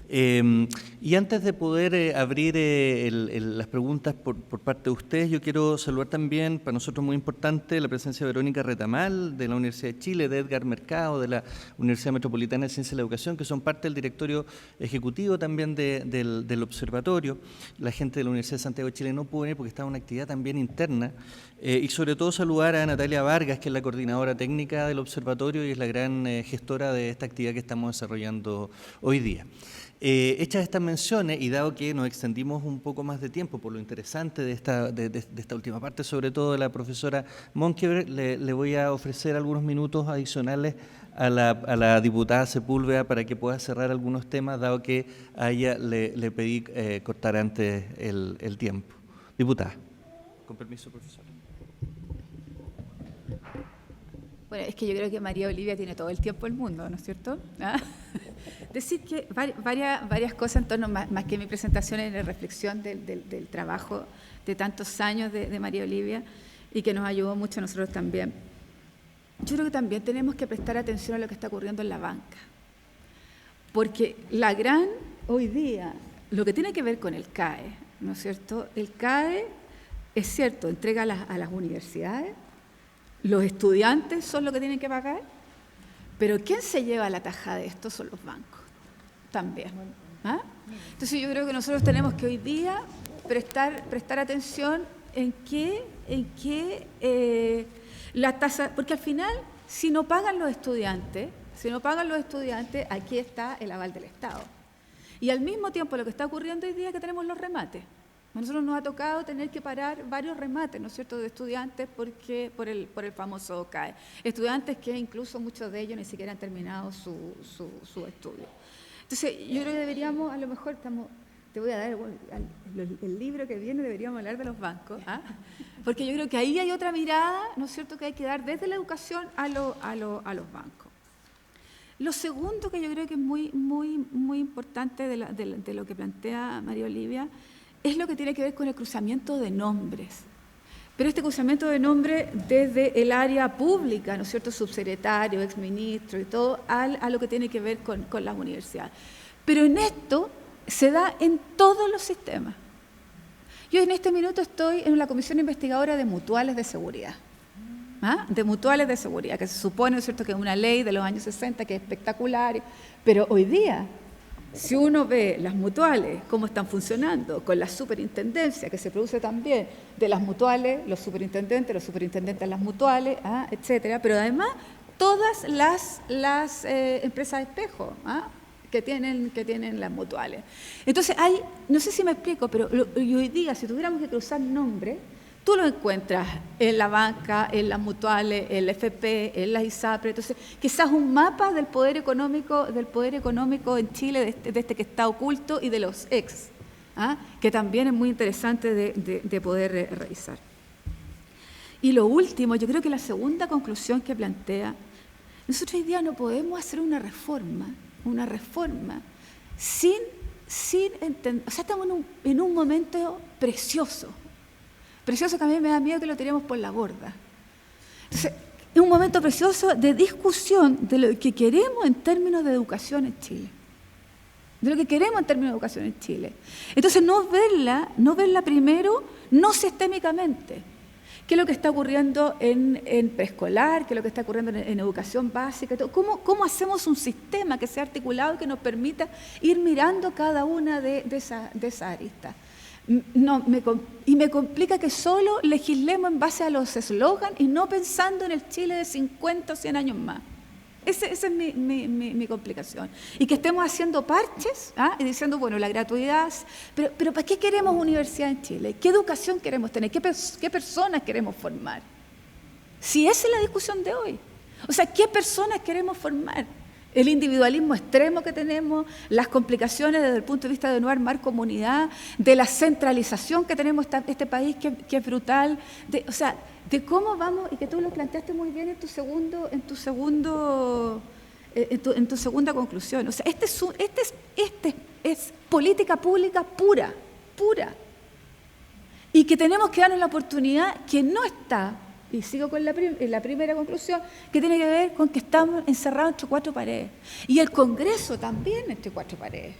Y antes de poder abrir las preguntas por parte de ustedes, yo quiero saludar también, para nosotros muy importante, la presencia de Verónica Retamal, de la Universidad de Chile, de Edgar Mercado, de la Universidad Metropolitana de Ciencia de la Educación, que son parte del directorio ejecutivo también del observatorio. La gente de la Universidad de Santiago de Chile no pudo venir porque estaba en una actividad también interna. Y sobre todo saludar a Natalia Vargas, que es la coordinadora técnica del observatorio y es la gran gestora de esta actividad que estamos desarrollando hoy día. Hechas estas menciones, y dado que nos extendimos un poco más de tiempo por lo interesante de esta última parte, sobre todo de la profesora Monkeberg, le voy a ofrecer algunos minutos adicionales a la diputada Sepúlveda para que pueda cerrar algunos temas, dado que a ella le pedí cortar antes el tiempo. Diputada. Con permiso, profesora. Bueno, es que yo creo que María Olivia tiene todo el tiempo del mundo, ¿no es cierto? ¿Ah? Decir que varias cosas en torno, más que mi presentación, en la reflexión del trabajo de tantos años de María Olivia y que nos ayudó mucho a nosotros también. Yo creo que también tenemos que prestar atención a lo que está ocurriendo en la banca, porque hoy día, lo que tiene que ver con el CAE, ¿no es cierto? El CAE, es cierto, entrega a las universidades, los estudiantes son los que tienen que pagar, pero ¿quién se lleva la tajada de esto? Son los bancos, también. ¿Ah? Entonces yo creo que nosotros tenemos que hoy día prestar atención en qué la tasa, porque al final, si no pagan los estudiantes, aquí está el aval del Estado. Y al mismo tiempo lo que está ocurriendo hoy día es que tenemos los remates. A nosotros nos ha tocado tener que parar varios remates, ¿no es cierto?, de estudiantes por el famoso CAE. Estudiantes que incluso muchos de ellos ni siquiera han terminado su estudio. Entonces, yo creo que deberíamos, a lo mejor te voy a dar el libro que viene, deberíamos hablar de los bancos, ¿ah? Porque yo creo que ahí hay otra mirada, ¿no es cierto?, que hay que dar desde la educación a los bancos. Lo segundo que yo creo que es muy importante de lo que plantea María Olivia es lo que tiene que ver con el cruzamiento de nombres. Pero este cruzamiento de nombres desde el área pública, ¿no es cierto?, subsecretario, exministro y todo, a lo que tiene que ver con las universidades. Pero en esto se da en todos los sistemas. Yo en este minuto estoy en la Comisión Investigadora de Mutuales de Seguridad. ¿Ah? De mutuales de seguridad, que se supone, ¿no es cierto?, que es una ley de los años 60 que es espectacular, pero hoy día, si uno ve las mutuales, cómo están funcionando, con la superintendencia que se produce también de las mutuales, los superintendentes de las mutuales, ¿ah?, etcétera, pero además todas las empresas de espejo, ¿ah?, que tienen las mutuales. Entonces no sé si me explico, pero hoy día, si tuviéramos que cruzar nombres, tú lo encuentras en la banca, en las mutuales, en la FP, en las ISAPRE. Entonces, quizás un mapa del poder económico en Chile, de este que está oculto, y de los ex, ¿ah?, que también es muy interesante de poder revisar. Y lo último, yo creo que la segunda conclusión que plantea, nosotros hoy día no podemos hacer una reforma sin entender, o sea, estamos en un momento precioso que a mí me da miedo que lo tiremos por la borda. Entonces, es un momento precioso de discusión de lo que queremos en términos de educación en Chile. Entonces, no verla primero, no sistémicamente. ¿Qué es lo que está ocurriendo en preescolar? ¿Qué es lo que está ocurriendo en educación básica? ¿Cómo hacemos un sistema que sea articulado y que nos permita ir mirando cada una de esas aristas? Me complica que solo legislemos en base a los eslogans y no pensando en el Chile de 50 o 100 años más. Esa es mi complicación. Y que estemos haciendo parches y diciendo, bueno, la gratuidad, pero ¿para qué queremos universidad en Chile? ¿Qué educación queremos tener? ¿Qué personas queremos formar? Si esa es la discusión de hoy. O sea, ¿qué personas queremos formar? El individualismo extremo que tenemos, las complicaciones desde el punto de vista de no armar comunidad, de la centralización que tenemos este país que es brutal, de cómo vamos, y que tú lo planteaste muy bien en tu segunda conclusión. O sea, este es política pública pura. Y que tenemos que darnos la oportunidad que no está. Y sigo con la primera conclusión, que tiene que ver con que estamos encerrados entre cuatro paredes. Y el Congreso también entre cuatro paredes.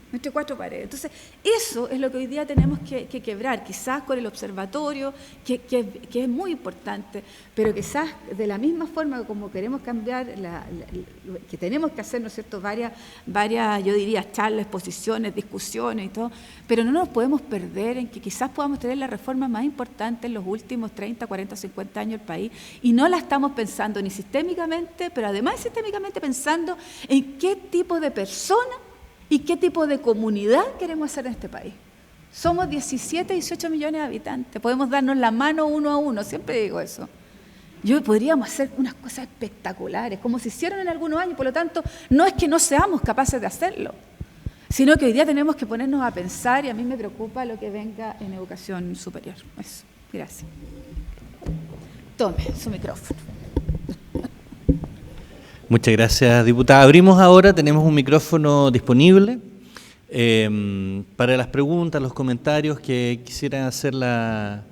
Entre cuatro paredes. Entonces, eso es lo que hoy día tenemos que quebrar, quizás con el observatorio, que es muy importante, pero quizás de la misma forma como queremos cambiar, que tenemos que hacer, ¿no es cierto?, varias, yo diría, charlas, exposiciones, discusiones y todo, pero no nos podemos perder en que quizás podamos tener la reforma más importante en los últimos 30, 40, 50 años del país, y no la estamos pensando ni sistémicamente, pero además sistémicamente pensando en qué tipo de personas y qué tipo de comunidad queremos hacer en este país. Somos 17, 18 millones de habitantes, podemos darnos la mano uno a uno, siempre digo eso. Podríamos hacer unas cosas espectaculares, como se hicieron en algunos años, por lo tanto, no es que no seamos capaces de hacerlo, sino que hoy día tenemos que ponernos a pensar, y a mí me preocupa lo que venga en educación superior. Eso, gracias. Tome su micrófono. Muchas gracias, diputada. Abrimos ahora, tenemos un micrófono disponible para las preguntas, los comentarios que quisieran hacer la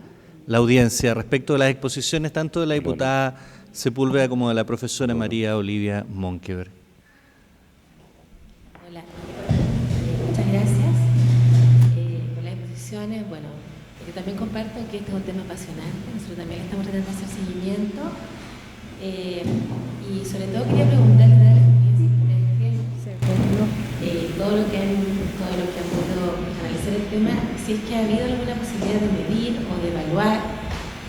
audiencia respecto de las exposiciones tanto de la diputada Sepúlveda como de la profesora María Olivia Monkeberg. Hola, muchas gracias por las exposiciones. Bueno, yo también comparto que este es un tema apasionante, nosotros también le estamos tratando de hacer seguimiento. Y sobre todo quería preguntarle a la experiencia, todo lo que han podido analizar el tema, si es que ha habido alguna posibilidad de medir o de evaluar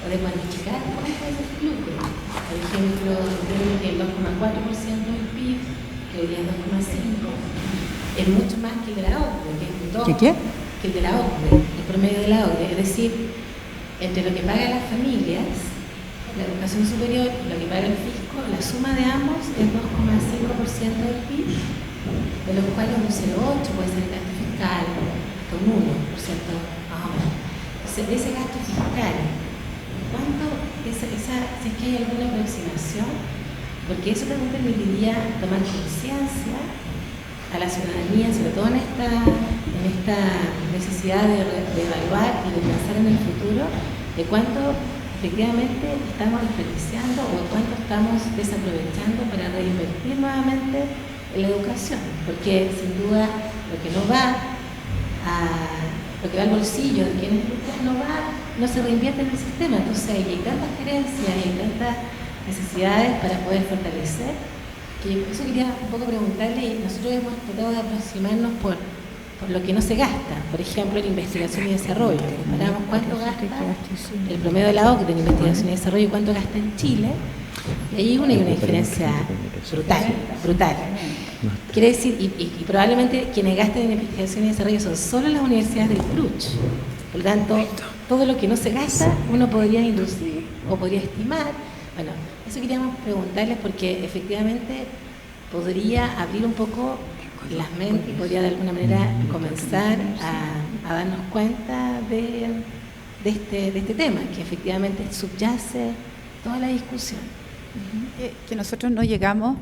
o de cuantificar cuánto es el lucro. Por ejemplo, creo que el 2,4% del PIB, que hoy día es 2,5%, es mucho más que el de la OCDE, que es un 2%, que el de la OCDE, el promedio de la OCDE. Es decir, entre lo que pagan las familias, la educación superior, lo que paga el fisco, la suma de ambos es 2,5% del PIB, de los cuales un 0,8% puede ser el gasto fiscal, hasta un 1% más o menos. Entonces, de ese gasto fiscal, ¿cuánto si es que hay alguna aproximación? Porque eso también permitiría tomar conciencia a la ciudadanía, sobre todo en esta necesidad de evaluar y de pensar en el futuro, de cuánto efectivamente estamos desperdiciando o cuánto estamos desaprovechando para reinvertir nuevamente en la educación, porque sin duda lo que va al bolsillo de quienes no se reinvierte en el sistema. Entonces hay tantas carencias y hay tantas necesidades para poder fortalecer, que por eso quería un poco preguntarle. Nosotros hemos tratado de aproximarnos por lo que no se gasta, por ejemplo en investigación y desarrollo. Comparamos cuánto gasta el promedio de la OCDE en investigación y desarrollo y cuánto gasta en Chile, y ahí hay una diferencia brutal. Quiere decir, y probablemente quienes gastan en investigación y desarrollo son solo las universidades del PRUCH. Por lo tanto, todo lo que no se gasta uno podría inducir o podría estimar. Bueno, eso queríamos preguntarles porque efectivamente podría abrir un poco las mentes, podría de alguna manera comenzar a darnos cuenta de este tema, que efectivamente subyace toda la discusión. Que nosotros no llegamos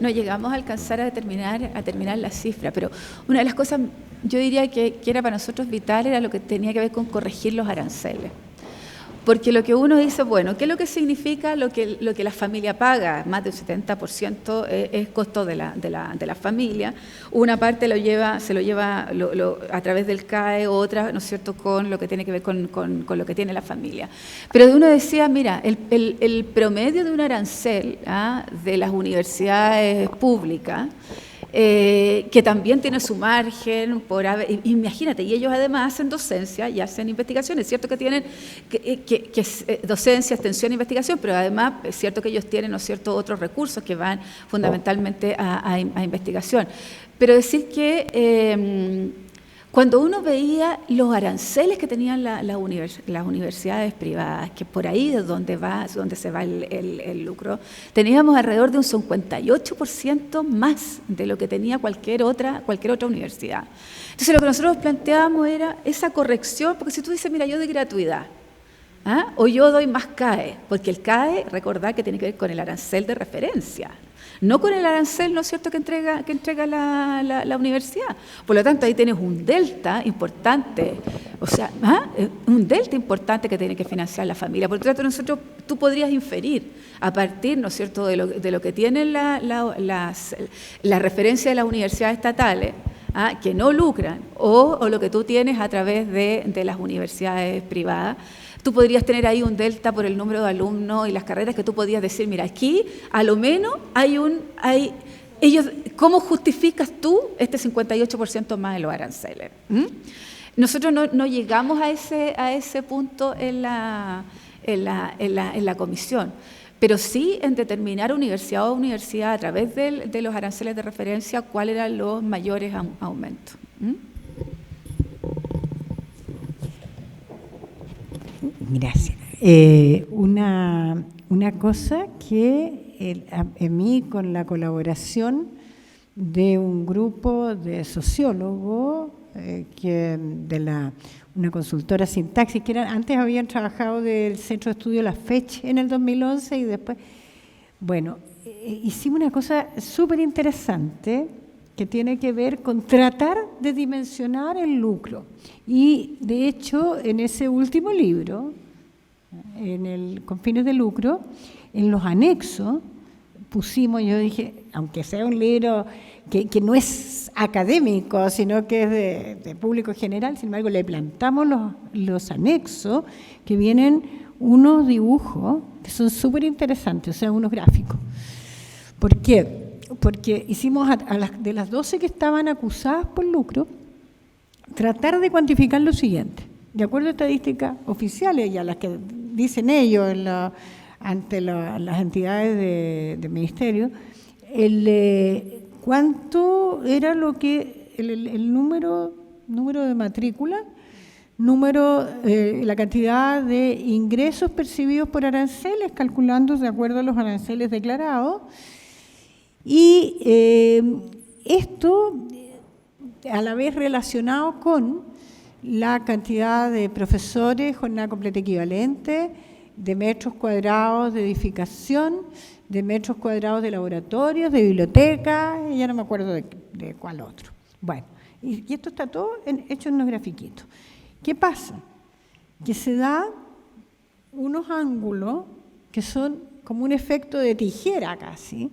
a alcanzar a determinar la cifra, pero una de las cosas, yo diría que era para nosotros vital, era lo que tenía que ver con corregir los aranceles. Porque lo que uno dice, bueno, ¿qué es lo que significa lo que la familia paga? Más del 70% es costo de la familia. Una parte se lo lleva a través del CAE, otra, ¿no es cierto?, con lo que tiene que ver con lo que tiene la familia. Pero uno decía, mira, el promedio de un arancel de las universidades públicas que también tiene su margen, imagínate, y ellos además hacen docencia y hacen investigación. Es cierto que tienen docencia, extensión e investigación, pero además es cierto que ellos tienen, ¿no es cierto?, otros recursos que van fundamentalmente a investigación. Pero decir que cuando uno veía los aranceles que tenían las universidades privadas, que por ahí es donde se va el lucro, teníamos alrededor de un 58% más de lo que tenía cualquier otra universidad. Entonces lo que nosotros planteábamos era esa corrección, porque si tú dices, mira, yo doy gratuidad, o yo doy más CAE, porque el CAE, recordad que tiene que ver con el arancel de referencia, no con el arancel, ¿no es cierto?, que entrega la universidad. Por lo tanto, ahí tienes un delta importante, o sea, un delta importante que tiene que financiar la familia. Por lo tanto, tú podrías inferir a partir, ¿no es cierto?, de lo que tienen la referencia de las universidades estatales, que no lucran, o lo que tú tienes a través de las universidades privadas. Tú podrías tener ahí un delta por el número de alumnos y las carreras que tú podías decir, mira, aquí a lo menos ¿cómo justificas tú este 58% más de los aranceles? Nosotros no llegamos a ese punto en la comisión, pero sí en determinar universidad a universidad a través de los aranceles de referencia cuáles eran los mayores aumentos. Gracias. Una cosa que en mí, con la colaboración de un grupo de sociólogos, una consultora Sintaxis, que antes habían trabajado del Centro de Estudio La Fecha en el 2011 y después, bueno, hicimos una cosa súper interesante que tiene que ver con tratar de dimensionar el lucro. Y, de hecho, en ese último libro, con fines de lucro, en los anexos pusimos, yo dije, aunque sea un libro que no es académico, sino que es de público general, sin embargo, le plantamos los anexos, que vienen unos dibujos que son súper interesantes, o sea, unos gráficos. ¿Por qué? Porque hicimos de las 12 que estaban acusadas por lucro, tratar de cuantificar lo siguiente. De acuerdo a estadísticas oficiales y a las que dicen ellos ante las entidades de ministerio, cuánto era lo que el número de matrícula, la cantidad de ingresos percibidos por aranceles, calculando de acuerdo a los aranceles declarados. Y esto a la vez relacionado con la cantidad de profesores, jornada completa equivalente, de metros cuadrados de edificación, de metros cuadrados de laboratorios, de bibliotecas, ya no me acuerdo de cuál otro. Bueno, y esto está todo hecho en unos grafiquitos. ¿Qué pasa? Que se da unos ángulos que son como un efecto de tijera casi,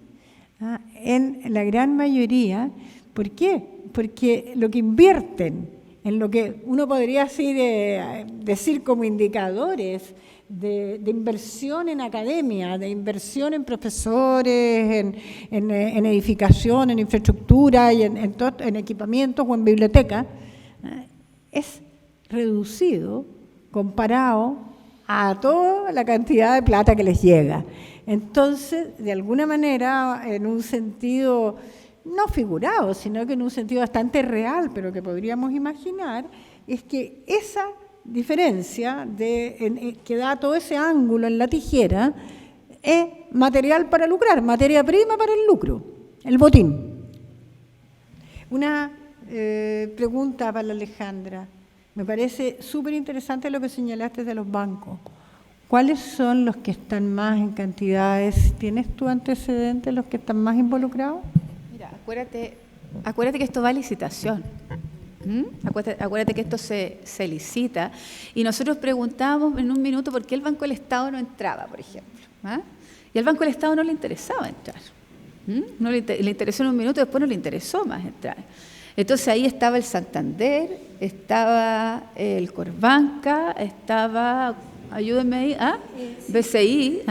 en la gran mayoría. ¿Por qué? Porque lo que invierten en lo que uno podría decir como indicadores de inversión en academia, de inversión en profesores, en edificación, en infraestructura y en equipamientos o en bibliotecas, es reducido comparado a toda la cantidad de plata que les llega. Entonces, de alguna manera, en un sentido no figurado, sino que en un sentido bastante real, pero que podríamos imaginar, es que esa diferencia que da todo ese ángulo en la tijera es material para lucrar, materia prima para el lucro, el botín. Una pregunta para Alejandra. Me parece súper interesante lo que señalaste de los bancos. ¿Cuáles son los que están más en cantidades? ¿Tienes tu antecedente los que están más involucrados? Mira, acuérdate que esto va a licitación. Acuérdate que esto se licita. Y nosotros preguntábamos en un minuto por qué el Banco del Estado no entraba, por ejemplo. Y al Banco del Estado no le interesaba entrar. No le interesó en un minuto, después no le interesó más entrar. Entonces ahí estaba el Santander, estaba el Corbanca, estaba, ayúdenme ahí, BCI.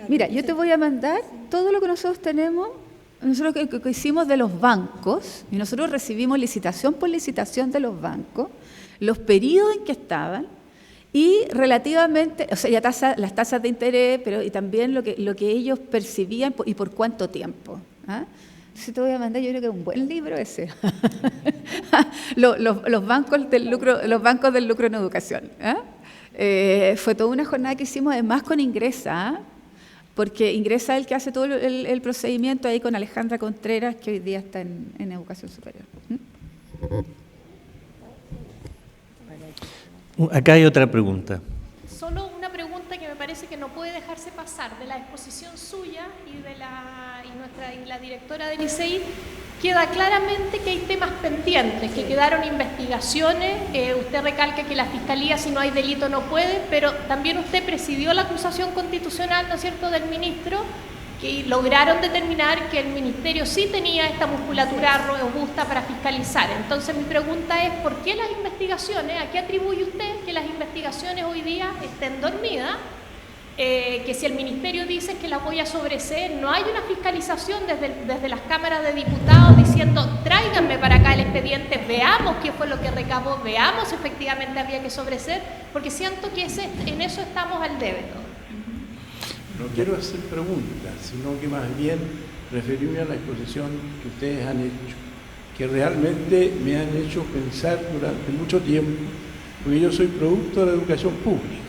Mira, yo te voy a mandar todo lo que nosotros tenemos nosotros que hicimos de los bancos, y nosotros recibimos licitación por licitación de los bancos, los periodos en que estaban, y relativamente, o sea, las tasas de interés, pero y también lo que ellos percibían y por cuánto tiempo. ¿Ah? Si te voy a mandar, yo creo que es un buen libro ese. los bancos del lucro en educación. ¿Ah? Fue toda una jornada que hicimos además con Ingresa, ¿ah? Porque Ingresa es el que hace todo el procedimiento ahí con Alejandra Contreras, que hoy día está en educación superior. Acá hay otra pregunta. Solo una pregunta que me parece que no puede dejarse pasar. De la exposición suya y la directora del ICEI, queda claramente que hay temas pendientes, que quedaron investigaciones. Usted recalca que la Fiscalía, si no hay delito, no puede, pero también usted presidió la acusación constitucional, ¿no es cierto?, del ministro, que lograron determinar que el ministerio sí tenía esta musculatura robusta para fiscalizar. Entonces mi pregunta es, ¿por qué las investigaciones, a qué atribuye usted que las investigaciones hoy día estén dormidas? Que si el ministerio dice que las voy a sobreseer, no hay una fiscalización desde las cámaras de diputados diciendo, tráiganme para acá el expediente, veamos qué fue lo que recabó, veamos si efectivamente había que sobreseer, porque siento que en eso estamos al debe todo. No quiero hacer preguntas, sino que más bien referirme a la exposición que ustedes han hecho, que realmente me han hecho pensar durante mucho tiempo, porque yo soy producto de la educación pública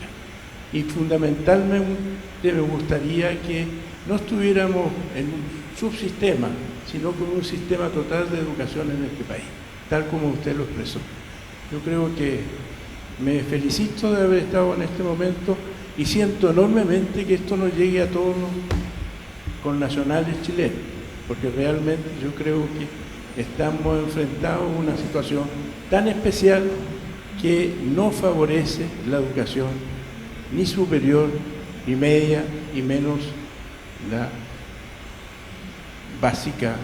y fundamentalmente me gustaría que no estuviéramos en un subsistema, sino con un sistema total de educación en este país, tal como usted lo expresó. Yo creo que me felicito de haber estado en este momento y siento enormemente que esto nos llegue a todos los connacionales chilenos, porque realmente yo creo que estamos enfrentados a una situación tan especial que no favorece la educación ni superior, ni media, y menos la básica.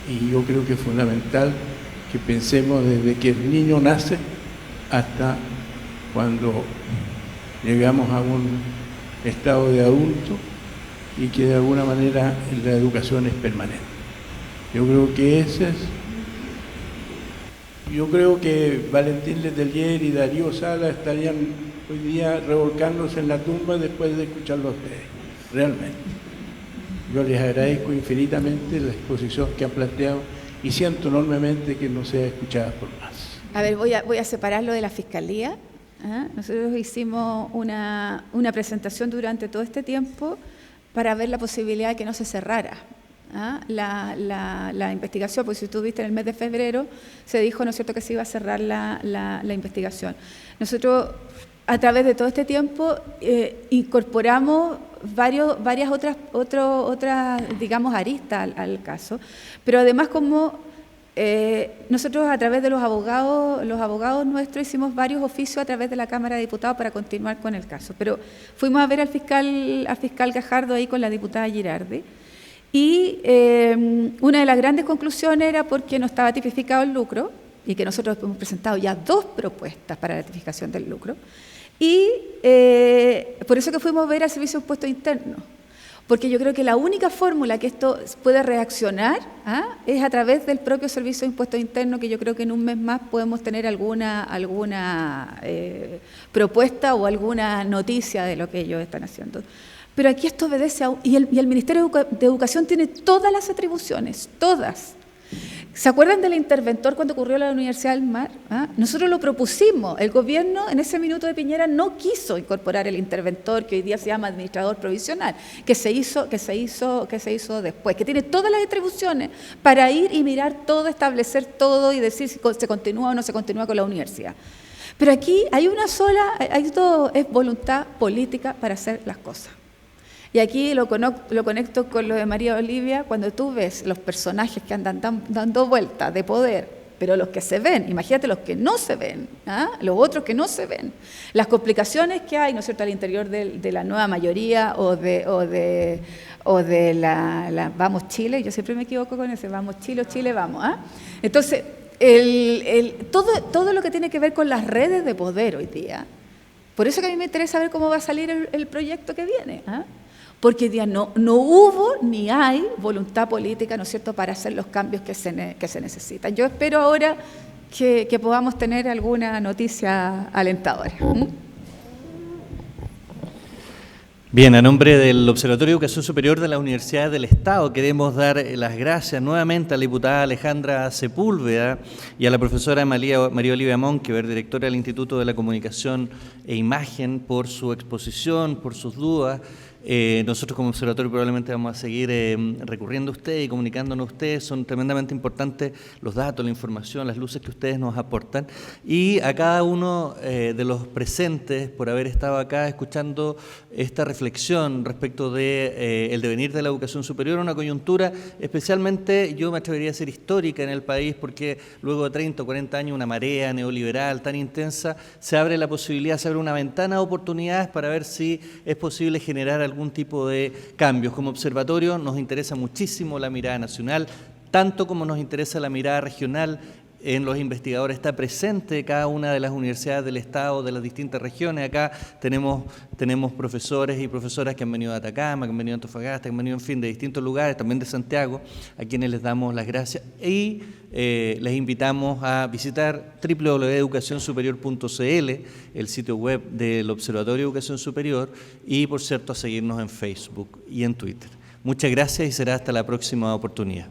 Y yo creo que es fundamental que pensemos desde que el niño nace hasta cuando llegamos a un estado de adulto y que de alguna manera la educación es permanente. Yo creo que yo creo que Valentín Letelier y Darío Sala estarían hoy día revolcándose en la tumba después de escucharlo a ustedes, realmente. Yo les agradezco infinitamente la exposición que han planteado y siento enormemente que no sea escuchada por más. A ver, voy a separarlo de la Fiscalía. ¿Ah? Nosotros hicimos una presentación durante todo este tiempo para ver la posibilidad de que no se cerrara. ¿Ah? La investigación, porque si tú viste en el mes de febrero se dijo, ¿no es cierto?, que se iba a cerrar la investigación. Nosotros a través de todo este tiempo incorporamos varias otras digamos, aristas al caso, pero además como nosotros a través de los abogados nuestros hicimos varios oficios a través de la Cámara de Diputados para continuar con el caso, pero fuimos a ver al fiscal Gajardo ahí con la diputada Girardi. Y una de las grandes conclusiones era porque no estaba tipificado el lucro y que nosotros hemos presentado ya 2 propuestas para la tipificación del lucro. Y por eso que fuimos a ver al Servicio de Impuestos Internos, porque yo creo que la única fórmula que esto puede reaccionar es a través del propio Servicio de Impuestos Internos, que yo creo que en un mes más podemos tener alguna propuesta o alguna noticia de lo que ellos están haciendo. Pero aquí esto obedece y el Ministerio de Educación tiene todas las atribuciones, todas. ¿Se acuerdan del interventor cuando ocurrió la Universidad del Mar? Nosotros lo propusimos. El gobierno en ese minuto de Piñera no quiso incorporar el interventor, que hoy día se llama administrador provisional, que se hizo después, que tiene todas las atribuciones para ir y mirar todo, establecer todo y decir si se continúa o no se continúa con la universidad. Pero aquí hay todo es voluntad política para hacer las cosas. Y aquí lo conecto con lo de María Olivia, cuando tú ves los personajes que andan dando vueltas de poder, pero los que se ven, imagínate los que no se ven, los otros que no se ven, las complicaciones que hay, ¿no es cierto?, al interior de la nueva mayoría o de la Vamos Chile, yo siempre me equivoco con ese Vamos Chile, vamos. Entonces, todo lo que tiene que ver con las redes de poder hoy día, por eso que a mí me interesa ver cómo va a salir el proyecto que viene, porque hoy día no hubo ni hay voluntad política, ¿no es cierto?, para hacer los cambios que se necesitan. Yo espero ahora que podamos tener alguna noticia alentadora. Bien, a nombre del Observatorio de Educación Superior de la Universidad del Estado queremos dar las gracias nuevamente a la diputada Alejandra Sepúlveda y a la profesora María Olivia Monkever, directora del Instituto de la Comunicación e Imagen, por su exposición, por sus dudas. Nosotros como observatorio probablemente vamos a seguir recurriendo a ustedes y comunicándonos a ustedes. Son tremendamente importantes los datos, la información, las luces que ustedes nos aportan. Y a cada uno de los presentes por haber estado acá escuchando esta reflexión respecto de el devenir de la educación superior, una coyuntura especialmente, yo me atrevería a decir, histórica en el país, porque luego de 30 o 40 años una marea neoliberal tan intensa, se abre la posibilidad, se abre una ventana de oportunidades para ver si es posible generar algún tipo de cambios. Como observatorio nos interesa muchísimo la mirada nacional, tanto como nos interesa la mirada regional. En los investigadores está presente cada una de las universidades del Estado, de las distintas regiones. Acá tenemos profesores y profesoras que han venido de Atacama, que han venido de Antofagasta, que han venido, en fin, de distintos lugares, también de Santiago, a quienes les damos las gracias. Y les invitamos a visitar www.educacionsuperior.cl, el sitio web del Observatorio de Educación Superior, y, por cierto, a seguirnos en Facebook y en Twitter. Muchas gracias y será hasta la próxima oportunidad.